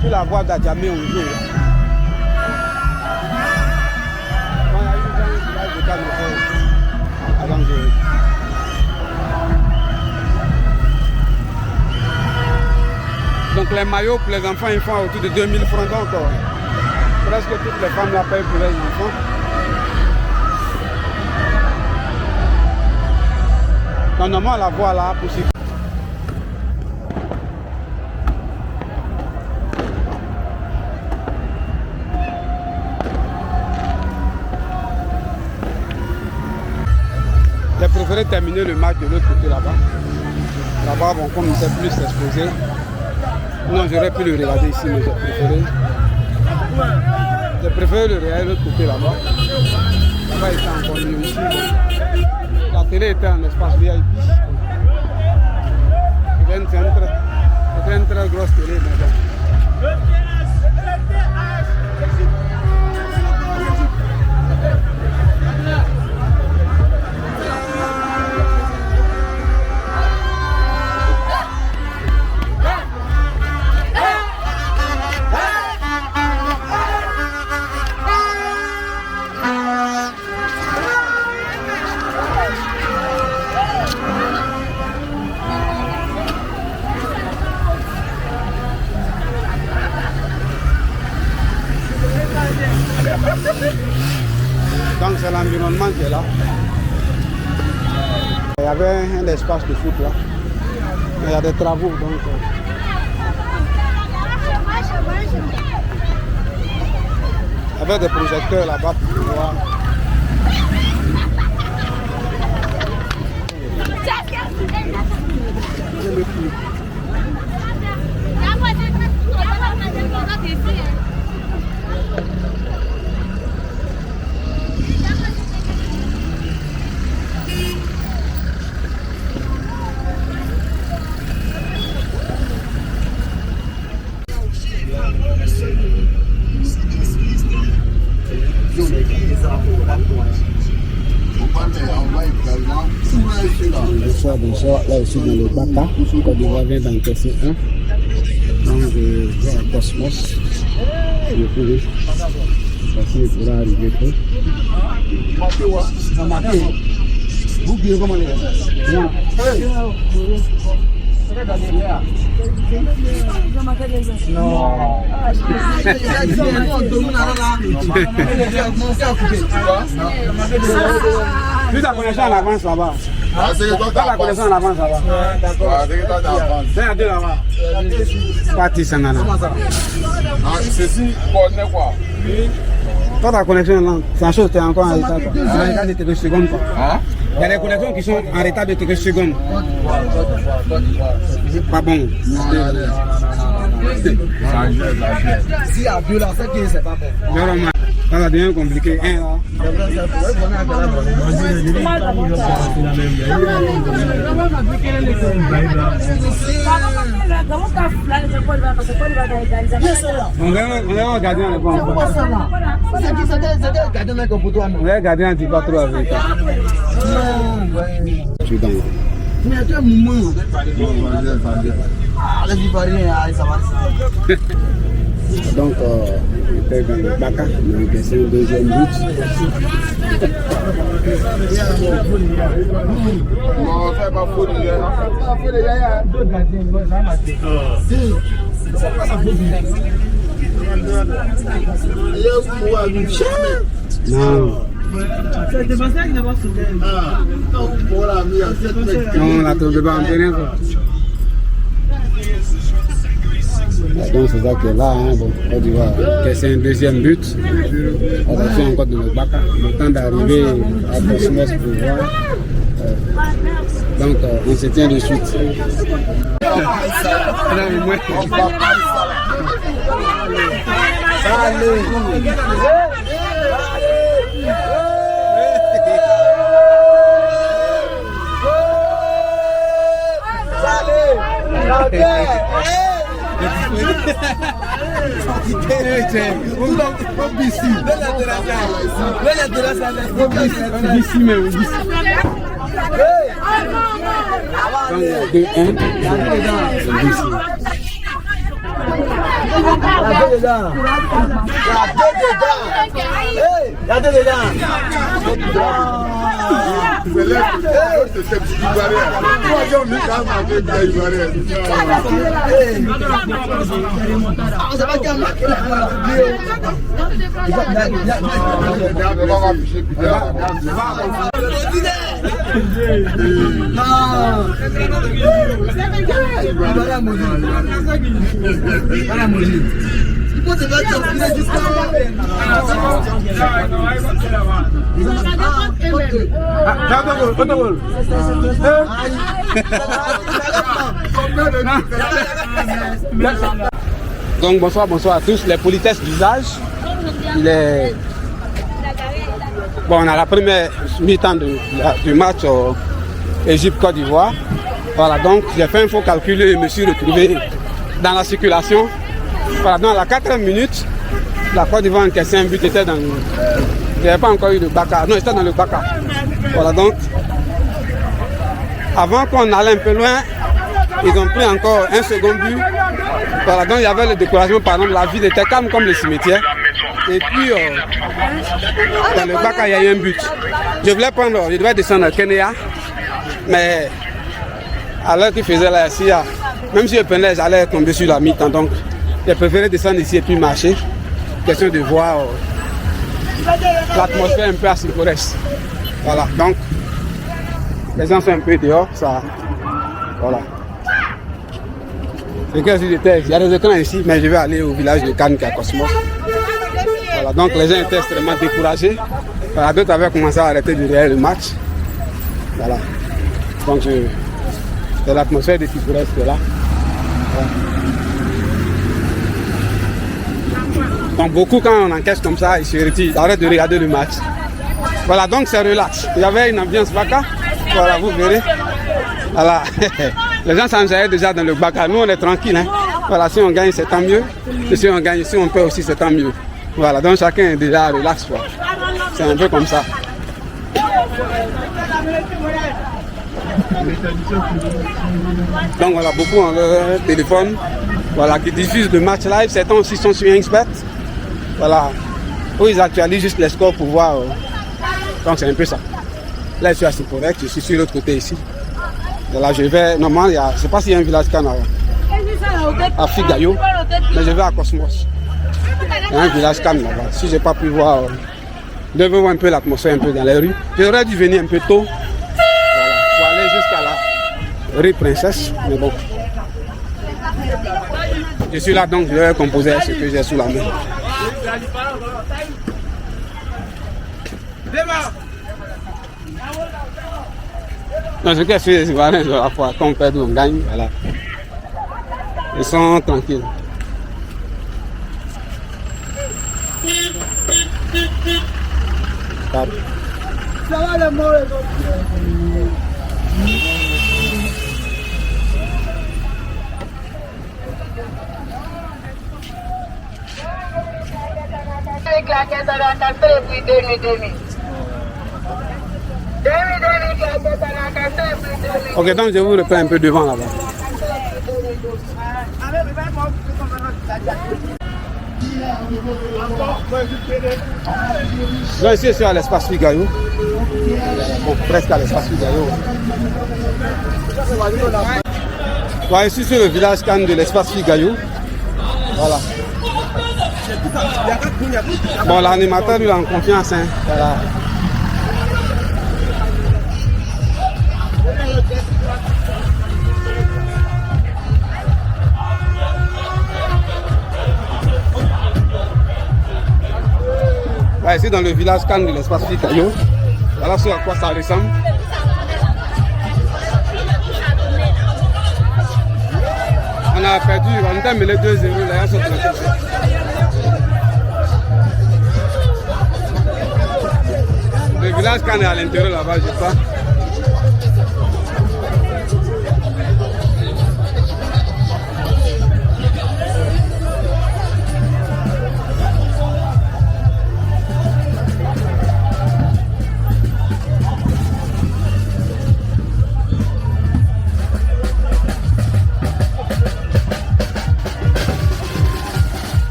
sur la voie d'Adjamé au jour. Donc les maillots pour les enfants, ils font autour de 2000 francs encore. Presque toutes les femmes la payent pour les enfants. Normalement la voie là possible. J'ai préféré terminer le match de l'autre côté là-bas. Là-bas, bon, comme c'est plus exposé. Non, j'aurais pu le regarder ici, mais j'ai préféré le regarder de l'autre côté là-bas. Là-bas, il était encore mieux ici. Bon. La télé était en espace VIP. C'était une très grosse télé, mais bon. Donc c'est l'environnement qui est là. Il y avait un espace de foot là. Il y a des travaux donc. Il y avait des projecteurs là-bas pour pouvoir. Bonsoir, là aussi dans le Bata, Côte d'Ivoire vient d'encaisser un. Donc je vois un Cosmos, je pourrais, parce qu'il pourra arriver tôt. Vous guillez comment les gars? Non. Tu t'as connaissé en avance là-bas. Ah, c'est le temps Tu la connaissance en avance là-bas. D'accord. C'est le temps d'avance. C'est à deux là-bas. Parti Sangana. Ah, ceci, quoi? Toi, ta connexion là, c'est un chose, tu es encore en retard. En retard de quelques secondes. Il y a des connexions qui sont en retard de quelques secondes. Pas bon. Si à deux là, c'est que c'est pas bon. Ça devient compliqué. On va regarder un peu. On va regarder un petit peu trop avec. Tu donnes. Mais à quel moment? Donc, j'étais dans le Baka, donc c'est le deuxième but. Non. Non, la tour de bas, on ne rien faire. Donc c'est ça qui est là. Hein. Bon, Côte d'Ivoire, c'est un deuxième but. Attention encore de Baka. Le temps d'arriver à Cosmos pour voir. Donc on se tient de suite. Donc bonsoir à tous. Les politesses d'usage. Bon, on a la première mi-temps du match Égypte-Côte d'Ivoire. Voilà, donc j'ai fait un faux calcul et me suis retrouvé dans la circulation. Voilà, donc à la 4e minute, la Côte d'Ivoire encaissait un but, était dans. Il n'y avait pas encore eu de Baka. Non, c'était dans le Baka. Voilà, donc avant qu'on allait un peu loin, ils ont pris encore un second but. Voilà, donc il y avait le découragement, par exemple, la ville était calme comme le cimetière. Et puis, dans le Baka, il y a eu un but. Je devais descendre à Kenya, mais à l'heure qu'il faisait la SIA, même si je prenais, j'allais tomber sur la mi-temps. Donc, j'ai préféré descendre ici et puis marcher. Question de voir l'atmosphère un peu à Sikourès. Voilà, donc, les gens sont un peu dehors, ça. Voilà. Il y a des écrans ici, mais je vais aller au village de Cannes qui est à Cosmos. Voilà, donc les gens étaient extrêmement découragés. Voilà, d'autres avaient commencé à arrêter de regarder le match. Voilà. Donc c'est l'atmosphère de Sikourès qui est là. Voilà. Donc beaucoup quand on encaisse comme ça, ils se retirent, ils arrêtent de regarder le match. Voilà, donc c'est relax. Il y avait une ambiance Baka. Voilà, vous verrez. Voilà. Les gens s'enjaillent déjà dans le Baka. Nous, on est tranquille. Hein. Voilà, si on gagne, c'est tant mieux. Et si on gagne, si on perd aussi, c'est tant mieux. Voilà, donc chacun est déjà relax. C'est un peu comme ça. Donc voilà, beaucoup ont leur téléphone. Voilà, qui diffusent le match live. Certains aussi sont sur Expert. Voilà. Où ils actualisent juste les scores pour voir. Donc c'est un peu ça. Là, je suis assez correct. Je suis sur l'autre côté ici. Et là, je vais. Normalement, je ne sais pas s'il y a un village Canara. À Figayo. Mais je vais à Cosmos. Il y a un village Cannes là-bas. Si je n'ai pas pu voir. Je devais voir un peu l'atmosphère un peu dans les rues. J'aurais dû venir un peu tôt. Voilà, pour aller jusqu'à la rue Princesse. Mais bon. Je suis là donc je vais composer ce que j'ai sous la main. Non, ce que je fais, c'est voilà, la fois quand on perd ou on gagne, voilà. Ils sont tranquilles. Ça va le mot. Ok, donc je vous reprends un peu devant là-bas. Là, ici, c'est à l'espace Figayo. Bon, presque à l'espace Figayo. Voilà, ici, c'est le village Cannes de l'espace Figayo. Voilà. Bon, l'animateur, lui, a en confiance. Hein. Voilà. Ouais, c'est dans le village calme de l'espace Fikayo. Voilà ce à quoi ça ressemble. On a perdu, on a mené 2-0 là, sur le village calme est à l'intérieur là-bas, je crois.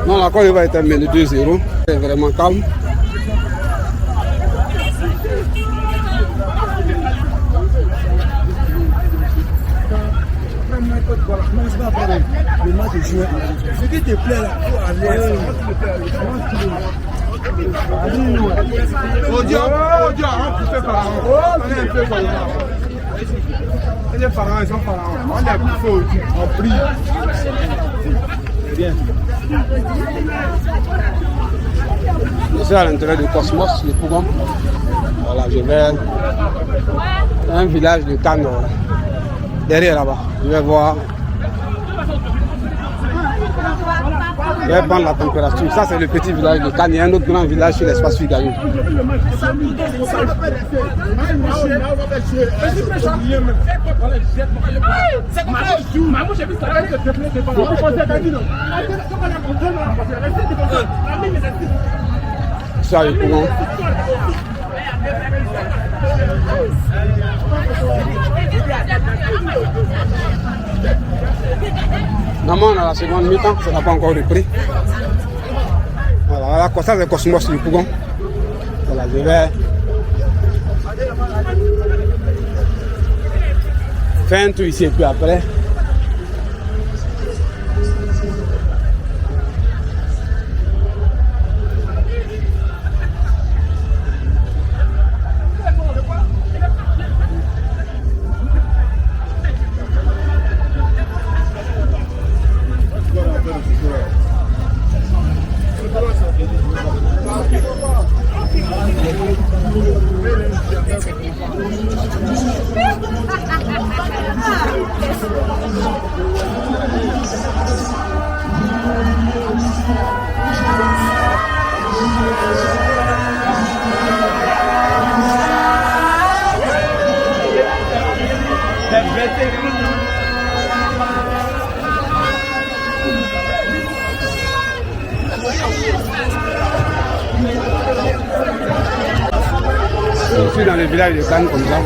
Non, la Côte d'Ivoire est terminée 2-0. C'est vraiment calme. Le match est joué. Ce qui te plaît là, pour aller. Audio, tu fais par an. On est un peu par an. Les parents, ils sont parents. On est plus faux, on prie. Bien. Je suis à l'intérieur du Cosmos, le Pougon. Voilà, je vais un village de Cannes derrière là-bas. Je vais voir. Je vais prendre la température. Ça, c'est le petit village de Cannes. Il y a un autre grand village sur l'espace Figaro. Ça, le Pougon. Normalement, on a la seconde mi-temps, ça n'a pas encore repris. Voilà, ça c'est Cosmos du Pougon. Voilà, je vais faire un tour ici et puis après. Je suis dans le village de Cannes comme ça.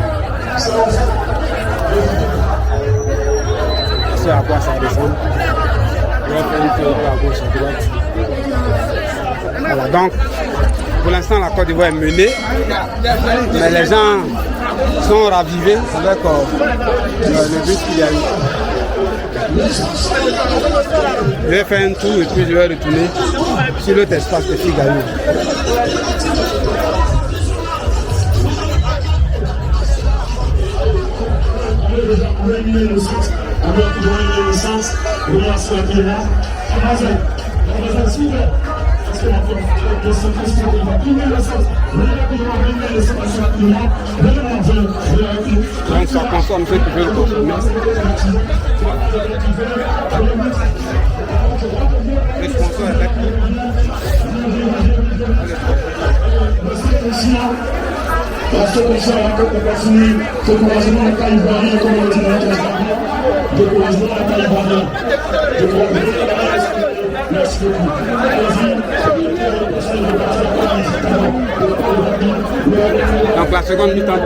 C'est à quoi ça ressemble. Je vais faire une tour à gauche à droite. Voilà, donc pour l'instant la Côte d'Ivoire est menée, mais les gens sont ravivés avec le but qu'il y a eu. Je vais faire un tour et puis je vais retourner sur l'autre espace de Figaro. Donc ça consomme ceux qui veulent consommer. Les sponsors avec parce que comme ça, on peut continuer ce couragement de Californie, comme on dit dans notre de couragement de Californie. Merci beaucoup. Donc la seconde mi-temps va.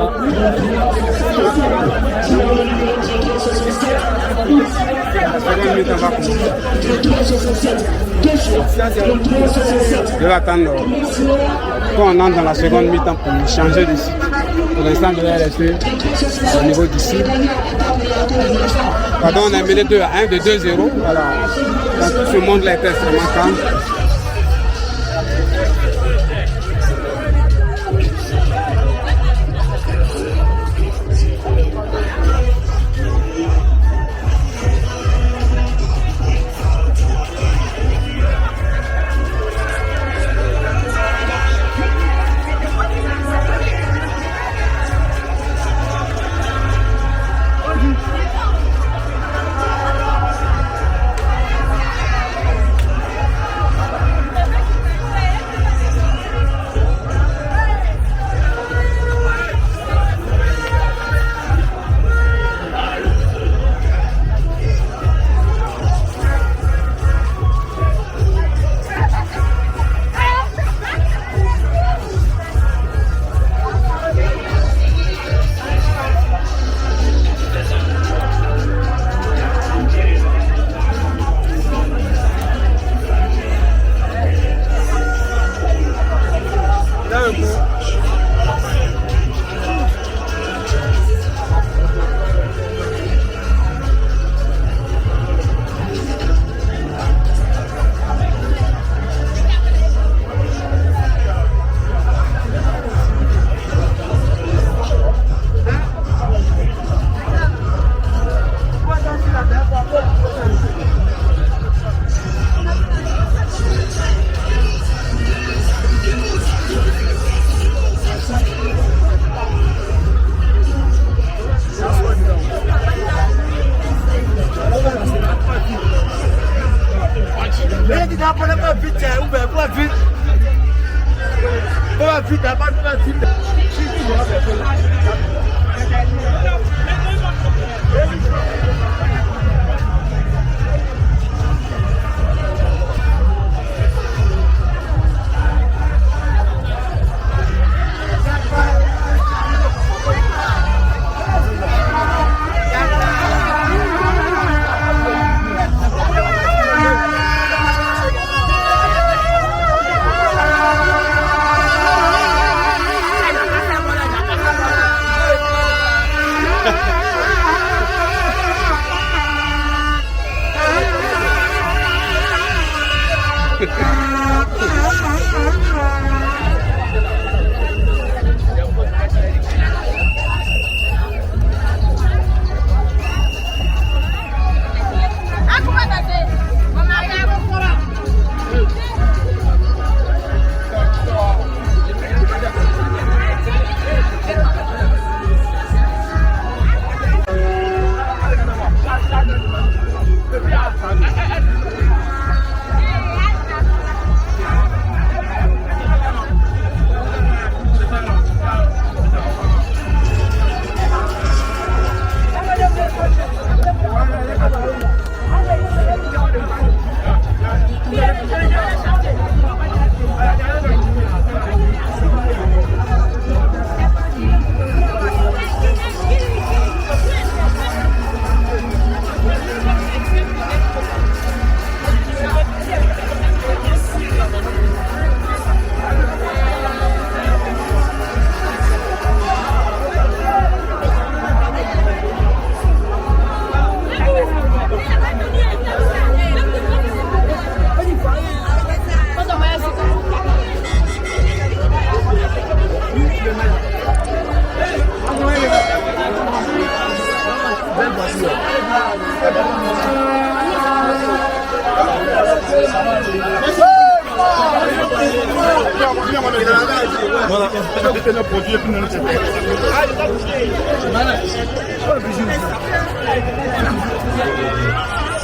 La seconde mi-temps va commencer. Je vais attendre quand on entre dans la seconde mi-temps pour changer de site. Pour l'instant, je vais rester au niveau d'ici. Pardon, on a mené 2-1, de 2-0. Voilà. Dans tout ce monde-là est extrêmement calme.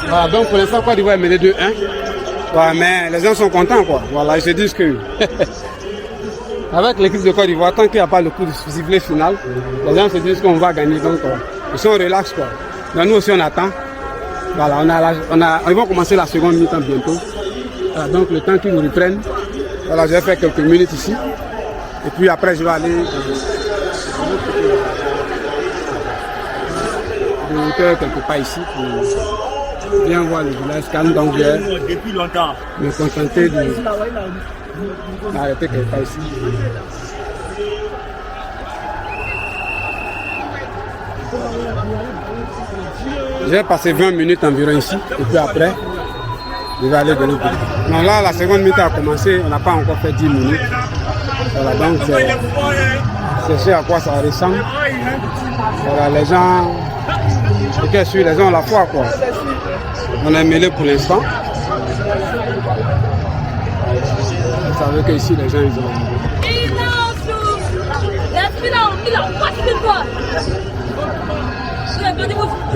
Voilà, donc pour l'instant, Côte d'Ivoire est mené 2-1. Ouais, mais les gens sont contents, quoi. Voilà, ils se disent que avec l'équipe de Côte d'Ivoire, tant qu'il n'y a pas le coup de sifflet final, les gens se disent qu'on va gagner. Donc, ils sont relax, quoi. Donc, nous aussi, on attend. Voilà, ils vont commencer la seconde mi-temps bientôt. Voilà, donc, le temps qu'ils nous reprennent, voilà, je vais faire quelques minutes ici. Et puis après, je vais aller de hauteur quelque part ici pour bien voir le village calme. Donc, je vais me contenter d'arrêter quelque part ici. Je vais passer 20 minutes environ ici. Et puis après, je vais aller de l'autre côté. Donc là, la seconde mi-temps a commencé. On n'a pas encore fait 10 minutes. Voilà, donc c'est ce à quoi ça ressemble. Voilà, les gens, les gens ont la foi, quoi. On est mêlé pour l'instant. Vous savez qu'ici, les gens, ils ont...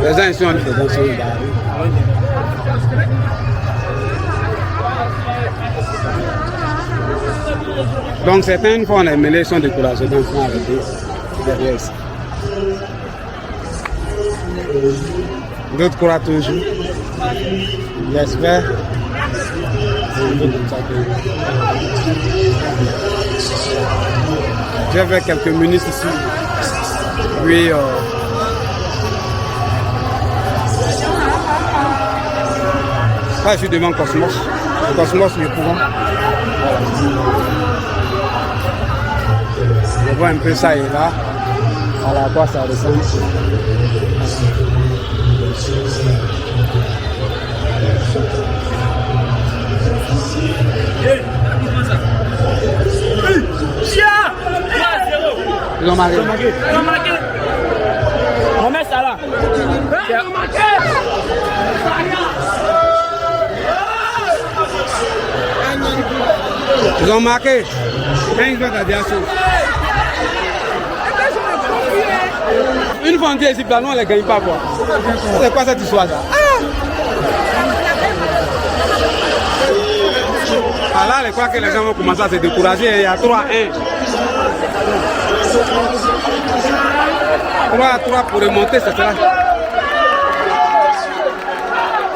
Les gens, ils sont en défense. Donc certaines fois, on est mêlés, sont découragés, donc ils sont arrêtés derrière ici. D'autres croient toujours. J'espère. J'ai fait quelques minutes ici. Puis là, je suis devant Cosmos. Le Cosmos, le courant. On voit un peu ça et là. Voilà à quoi ça ressemble. Ils ont marqué. On met ça là. Ils ont marqué. 15 votes à Diasso. Une fois on dit ici, on ne les gagne pas quoi. C'est quoi cette histoire là? Ah là, je crois que les gens vont commencer à se décourager. Il y a 3-1. 3-3 pour remonter, c'est cela.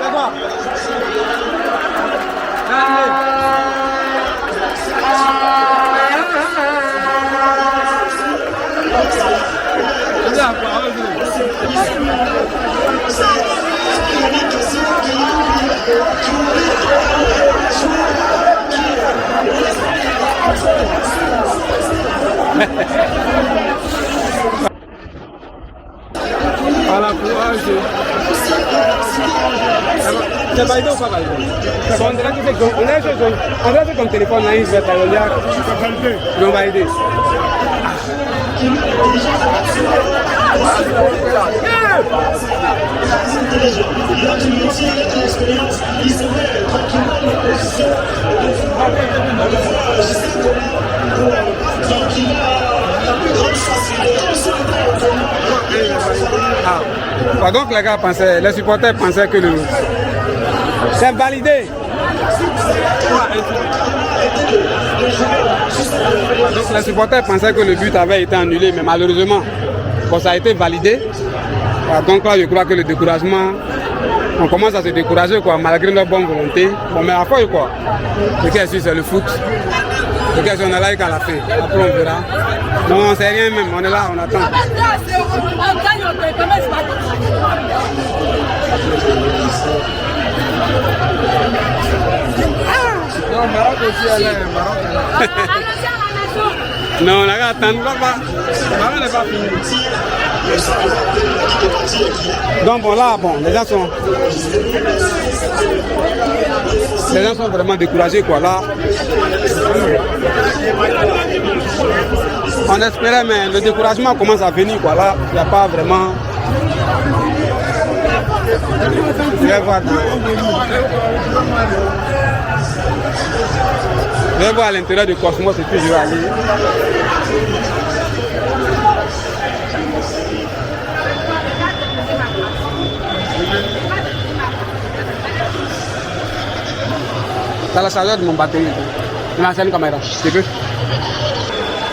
C'est quoi? Voilà, courage. C'est validé ou pas validé? On dirait que ton téléphone là, il va être validé. Ils ont validé. Ah, donc les gars pensaient, les supporters pensaient que le... C'est validé. Donc les supporters pensaient que le but avait été annulé, mais malheureusement, bon, ça a été validé. Donc là, je crois que le découragement, on commence à se décourager quoi, malgré notre bonne volonté. Bon, mais à quoi quoi? Ce qui est sûr, c'est le foot. Ce qui est sûr, on est là qu'à la fin. Après, on verra. Non, on ne sait rien même, on est là, on attend. Non, Maroc aussi, elle est Maroc. Non, on a qu'à attendre, Maroc n'est pas fini. Donc bon, là, bon, les gens sont vraiment découragés, quoi, là. On espérait, mais le découragement commence à venir, quoi, là, il n'y a pas vraiment... Je vais voir. Je vais voir à l'intérieur du Cosmos et puis je vais aller. Dans la chargeur de mon batterie. Une ancienne caméra. Tu peux?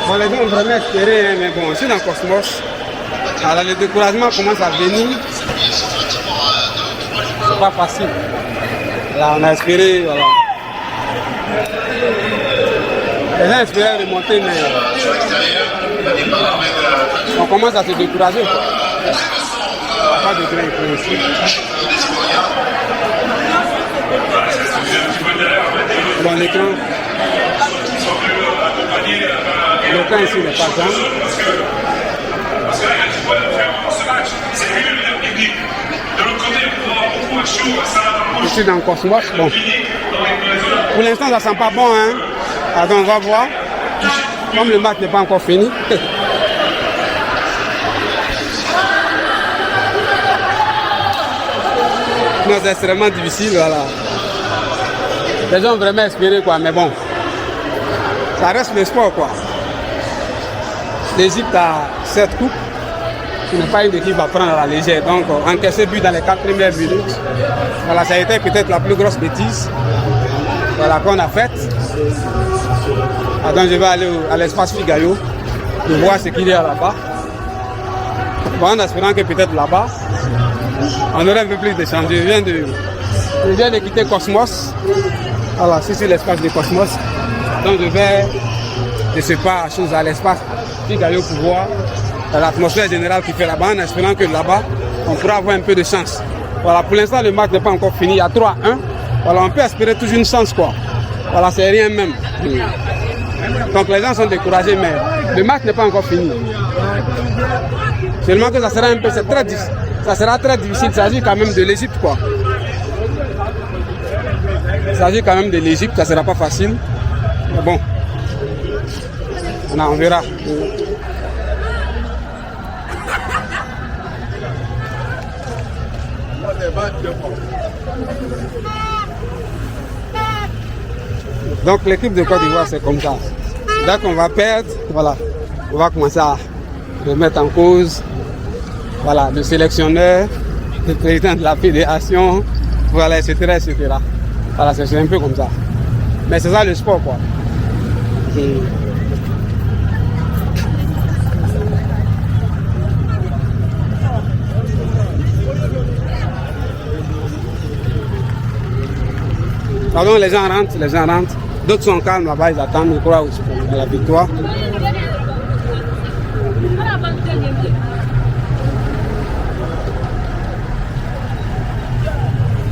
Bon, les gens ont vraiment espéré, mais bon, je suis dans le Cosmos. Alors le découragement commence à venir. C'est pas facile. Là, on a espéré, voilà. Les gens espéraient remonter, mais on commence à se décourager. Pas de grain ici. Bon, l'écran. L'écran ici n'est pas grand. Je suis dans Cosmos. Bon. Pour l'instant, ça sent pas bon. Hein. Alors, on va voir. Comme le match n'est pas encore fini. Non, c'est extrêmement difficile. Voilà. Les gens ont vraiment espéré, quoi. Mais bon, ça reste le sport, quoi. L'Égypte a 7 coupes. Ce n'est pas une équipe à prendre à la légère. Donc, encaisser but dans les 4 premières minutes, voilà, ça a été peut-être la plus grosse bêtise, voilà, qu'on a faite. Donc, je vais aller à l'espace Figayo, pour voir ce qu'il y a là-bas. Bon, en espérant que peut-être là-bas, on aurait un peu plus de chance. Je viens de quitter Cosmos. Voilà, c'est sur l'espace de Cosmos. Donc, je vais de ce pas chose à l'espace Figayo pour voir l'atmosphère générale qui fait là-bas, en espérant que là-bas, on pourra avoir un peu de chance. Voilà, pour l'instant, le match n'est pas encore fini. Il y a 3-1. Voilà, on peut espérer toujours une chance, quoi. Voilà, c'est rien même. Donc, les gens sont découragés, mais le match n'est pas encore fini. Seulement que ça sera un peu, ça sera très difficile. Il s'agit quand même de l'Égypte, quoi. Il s'agit quand même de l'Égypte, ça ne sera pas facile. Mais bon, on verra. Donc l'équipe de Côte d'Ivoire, c'est comme ça. Dès qu'on va perdre, voilà, on va commencer à remettre en cause, voilà, le sélectionneur, le président de la fédération, voilà, etc., etc. Voilà, c'est un peu comme ça. Mais c'est ça le sport, quoi. Pardon, les gens rentrent. D'autres sont calmes là-bas, ils attendent, ils croient à la victoire.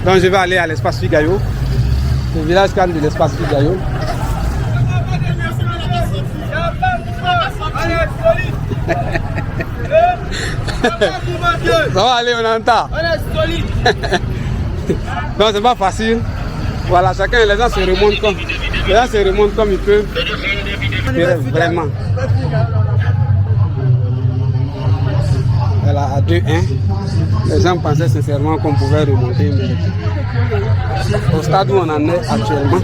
Donc je vais aller à l'espace Figayo, le village calme de l'espace Figayo. Ça va aller, on entend. Donc c'est pas facile. Voilà, chacun, les gens se remontent comme ils peuvent. Vraiment. Voilà, à 2-1. Les gens pensaient sincèrement qu'on pouvait remonter, mais au stade où on en est actuellement,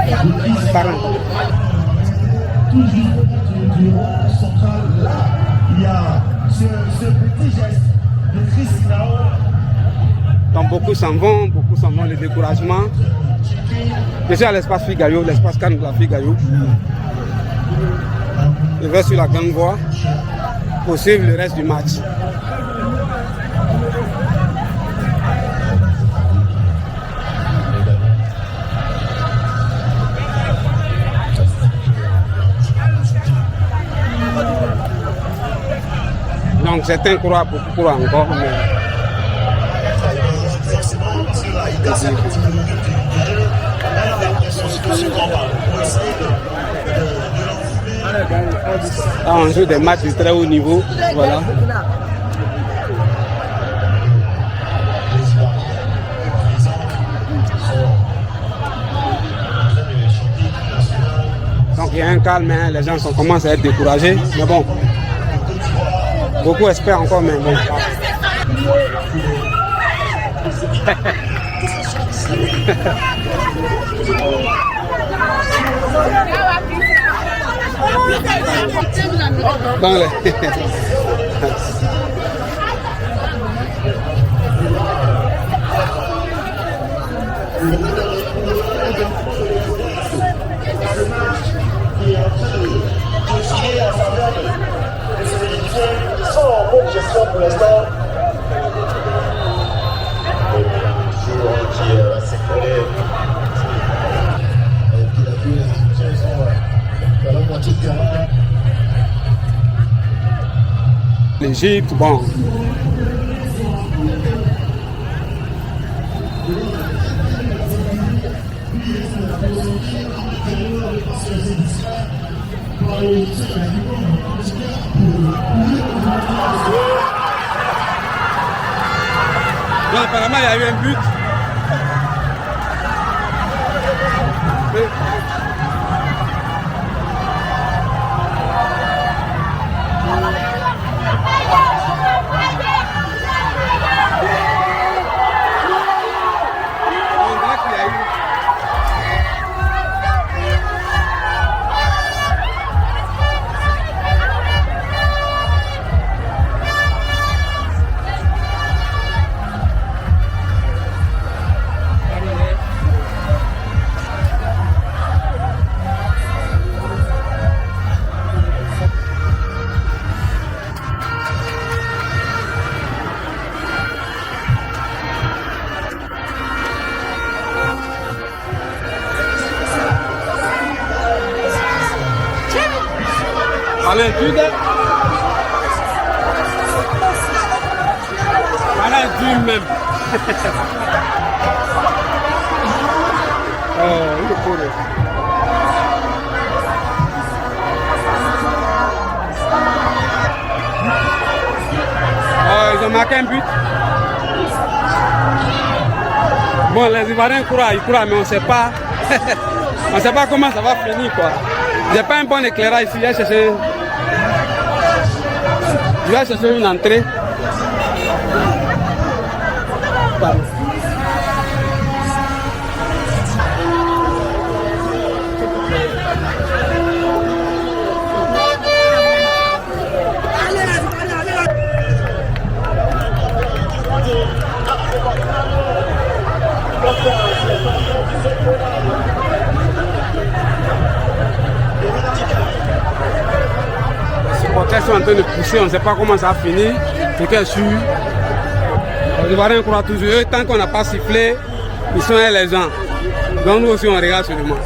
il y a ce petit geste de Chris Lao. Donc beaucoup s'en vont, le découragement. Je suis à l'espace Figayo, l'espace calme de la Figayo. Je vais sur la grande voie pour suivre le reste du match. Donc certains croient, beaucoup croient encore, mais... Là, on joue des matchs de très haut niveau, voilà. Donc il y a un calme, hein, les gens commencent à être découragés, mais bon, beaucoup espèrent encore, mais bon. Sans bonne gestion pour l'instant. Qui est assez collé. Et puis les institutions sont dans la moitié de terrain. L'Égypte, bon. Donc apparemment il y a eu un but. À l'étude, à l'étude même. Il est pour ils ont marqué un but. Bon, les Ivoiriens courent, mais on ne sait pas. On ne sait pas comment ça va finir, quoi. J'ai pas un bon éclairage ici, je vais chercher une entrée. Pardon. Les supporters sont en train de pousser, on ne sait pas comment ça va finir. C'est qu'elle suit. Les Ivoiriens croient toujours, eux, tant qu'on n'a pas sifflé, ils sont les gens. Donc nous aussi on regarde seulement.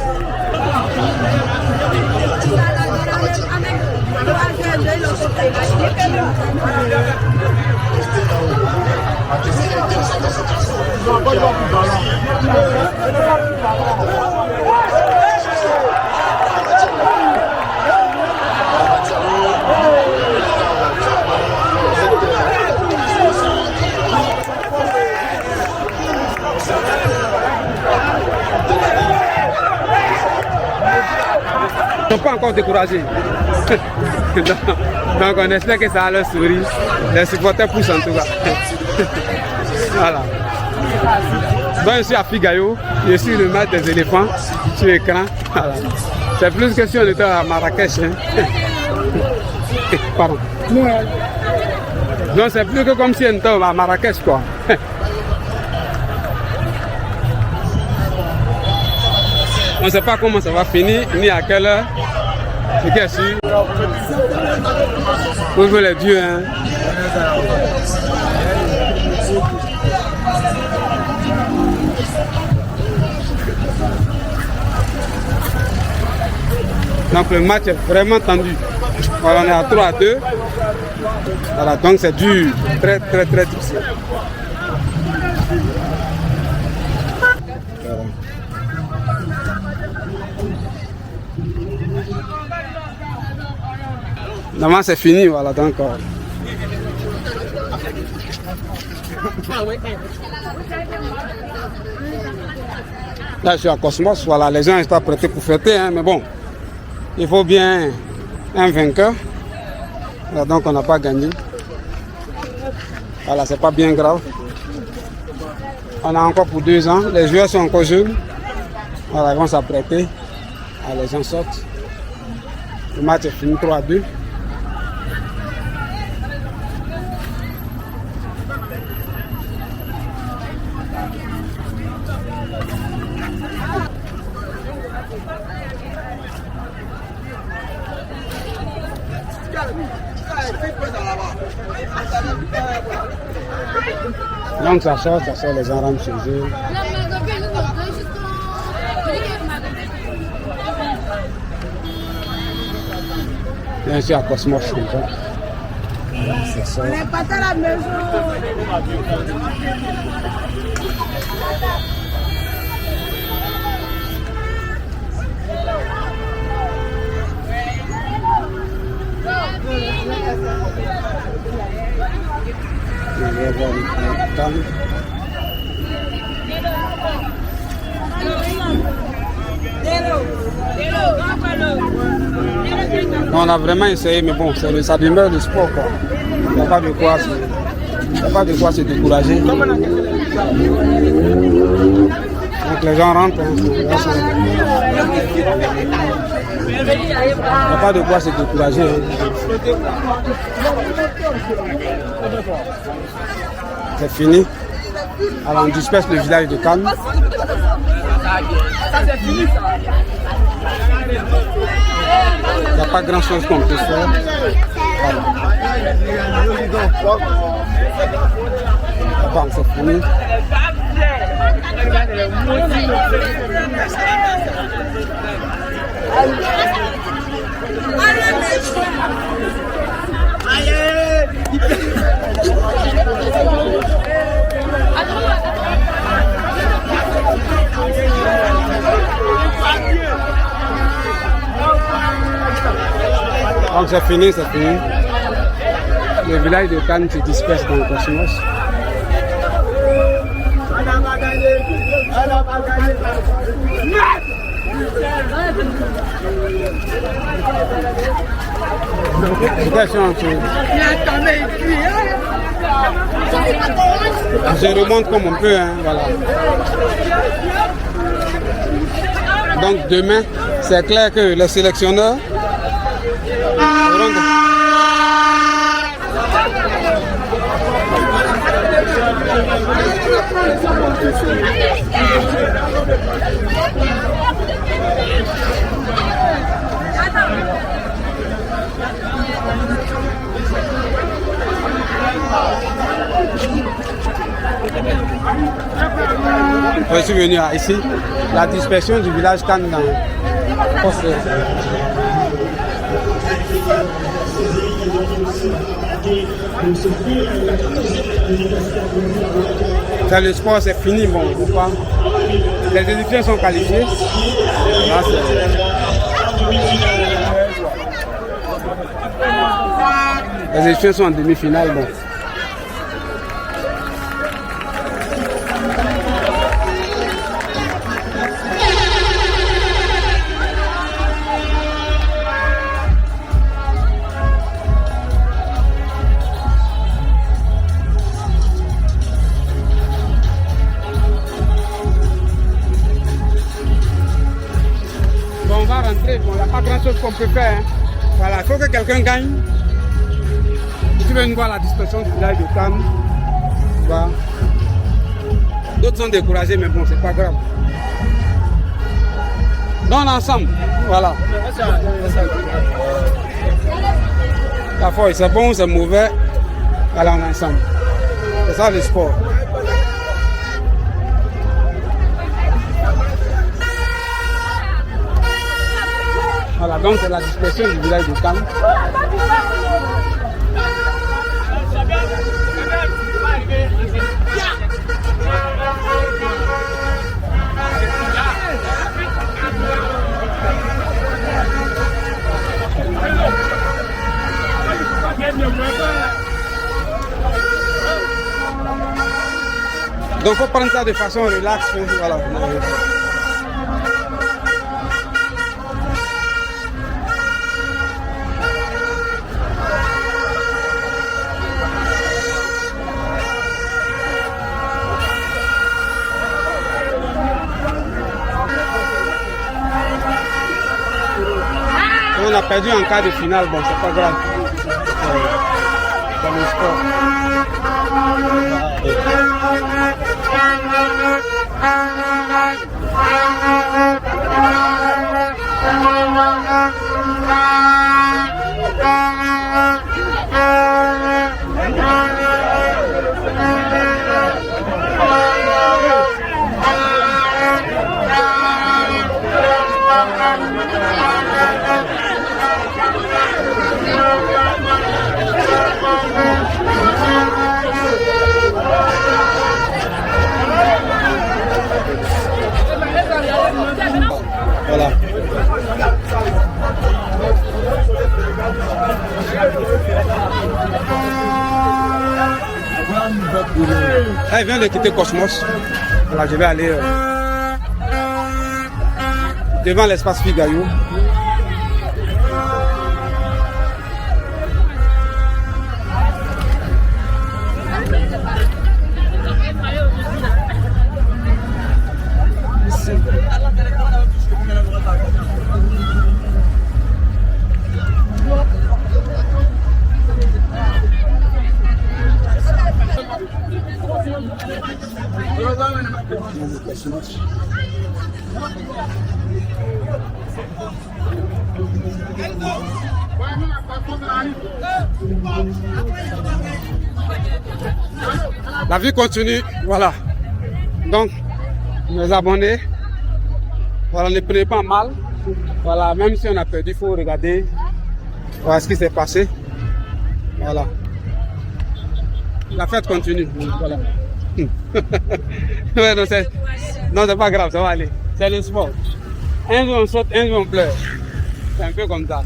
Ils ne sont pas encore découragés. Donc on espère que ça va leur sourire. Les supporters poussent en tout cas. Voilà. Donc je suis à Figayo, je suis le maître des éléphants sur l'écran. Voilà. C'est plus que si on était à Marrakech. Hein. Pardon. Donc c'est plus que comme si on était à Marrakech quoi. On ne sait pas comment ça va finir, ni à quelle heure. C'est bien sûr. Vous voulez les dieux, hein. Donc le match est vraiment tendu. Voilà, on est à 3-2. Voilà, donc c'est dur, très très très difficile. Normalement c'est fini, voilà, donc là je suis à Cosmos, voilà, les gens sont prêtés pour fêter, hein, mais bon, il faut bien un vainqueur, voilà, donc on n'a pas gagné, voilà, c'est pas bien grave, on a encore pour 2 ans, les joueurs sont encore jeunes, voilà, ils vont s'apprêter, les gens sortent, le match est fini 3-2. Donc ça sort, les gens rentrent chez eux. Bien sûr à Cosmos comme ça. C'est ça. On n'est pas à la maison. Je vais voir le temps. On a vraiment essayé, mais bon, ça demeure le sport, quoi. Il n'y a pas de quoi se décourager. Donc les gens rentrent. Il n'y a pas de quoi se décourager. C'est fini. Alors on disperse le village de Cannes. Il n'y a pas grand chose qu'on peut faire. Bon, c'est fini. Donc c'est fini, c'est fini. Le village de Cannes se disperse dans le cosmos. Je remonte comme on peut, hein, voilà. Donc demain, c'est clair que les sélectionneurs je suis venu ici, la dispersion du village Cannes dans le sport, c'est fini, bon, ou pas. Les éditions sont qualifiées. Là, les éditions sont en demi-finale, bon. Bon, il n'y a pas grand chose qu'on peut faire. Hein. Voilà, il faut que quelqu'un gagne. Tu veux voir la dispersion du village de Cannes. Voilà. D'autres sont découragés, mais bon, c'est pas grave. Donc ensemble, voilà. La fois, c'est bon ou c'est mauvais, voilà, on est ensemble. C'est ça le sport. Voilà, donc c'est la dispersion du village de Cannes. Donc il faut prendre ça de façon relax. Voilà. On a perdu en quart de finale, bon, c'est pas grave. Dans le sport. Voilà. Elle vient de quitter Cosmos. Voilà, je vais aller devant l'espace Figaro. La vie continue, voilà. Donc, nos abonnés, voilà, ne prenez pas mal. Voilà, même si on a perdu, il faut regarder voilà ce qui s'est passé. Voilà. La fête continue. Voilà. Ouais, non, c'est pas grave, ça va aller. C'est le sport. Un jour on saute, un jour on pleure. C'est un peu comme ça.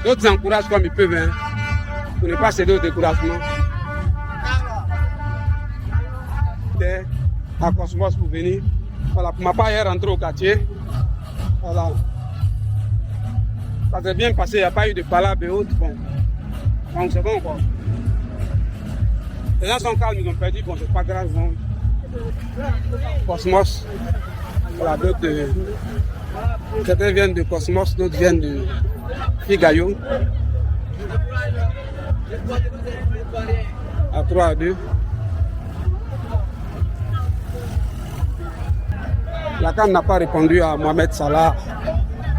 D'autres encouragent comme ils peuvent, hein, pour ne pas céder au découragement. À Cosmos pour venir. Voilà, pour ma part, hier rentré au quartier. Voilà. Ça s'est bien passé, il n'y a pas eu de palabres et autres. Bon. Donc c'est bon quoi. Les gens sont calmes, ils ont perdu, bon c'est pas grave. Bon. Cosmos. Voilà, d'autres. Certains viennent de Cosmos, d'autres viennent de Figayo. À 3-2. La CAN n'a pas répondu à Mohamed Salah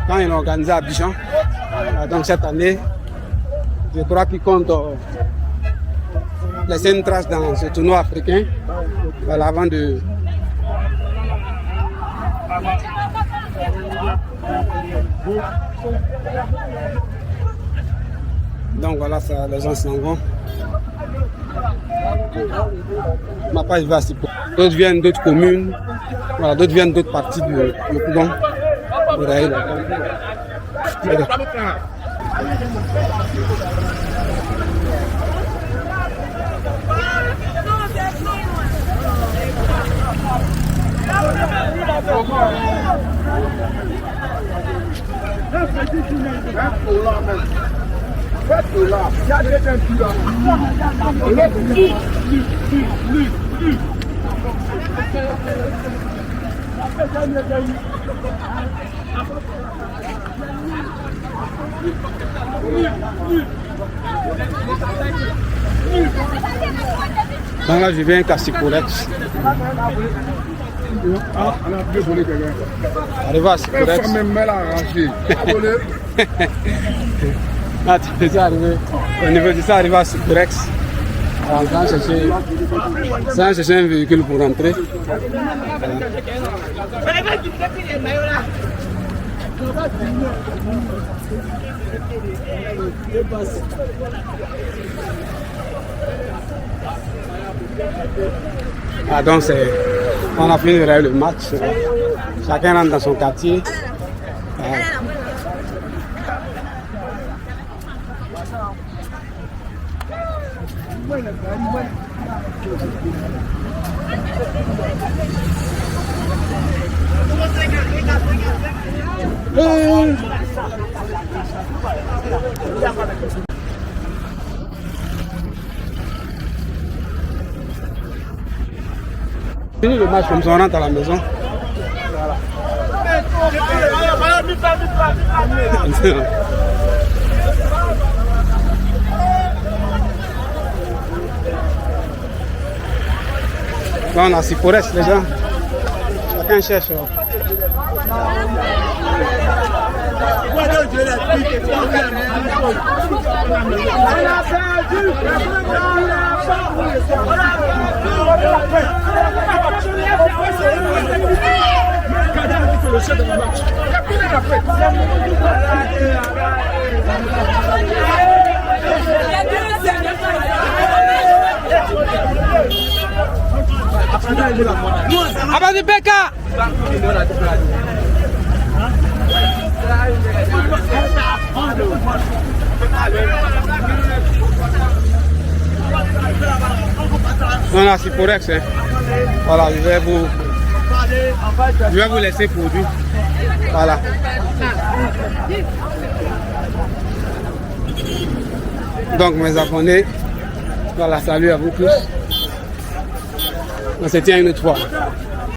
quand il a organisé à Abidjan. Donc cette année, je crois qu'il compte laisser une trace dans ce tournoi africain. Voilà, avant de... Donc voilà, ça, les gens s'en vont. Ma page va s'y porter. D'autres viennent d'autres communes, voilà, d'autres viennent d'autres parties de Koudon. Donc là, je viens à Cassicorex. Arrivé à Cassicorex. Ah, tu es déjà arrivé. Au niveau de ça, arrivé à Cassicorex. Sans chercher un véhicule pour rentrer. Ah, donc on a fini de regarder le match. Chacun rentre dans son quartier. Fini le match comme ça, on rentre à la maison. Là, on a Siporès, les gens. Chacun cherche. Abadi Beka. Non, là, c'est correct, hein. Voilà, je vais vous laisser produire. Voilà. Donc, mes abonnés, voilà, salut à vous tous. On se tient une autre fois.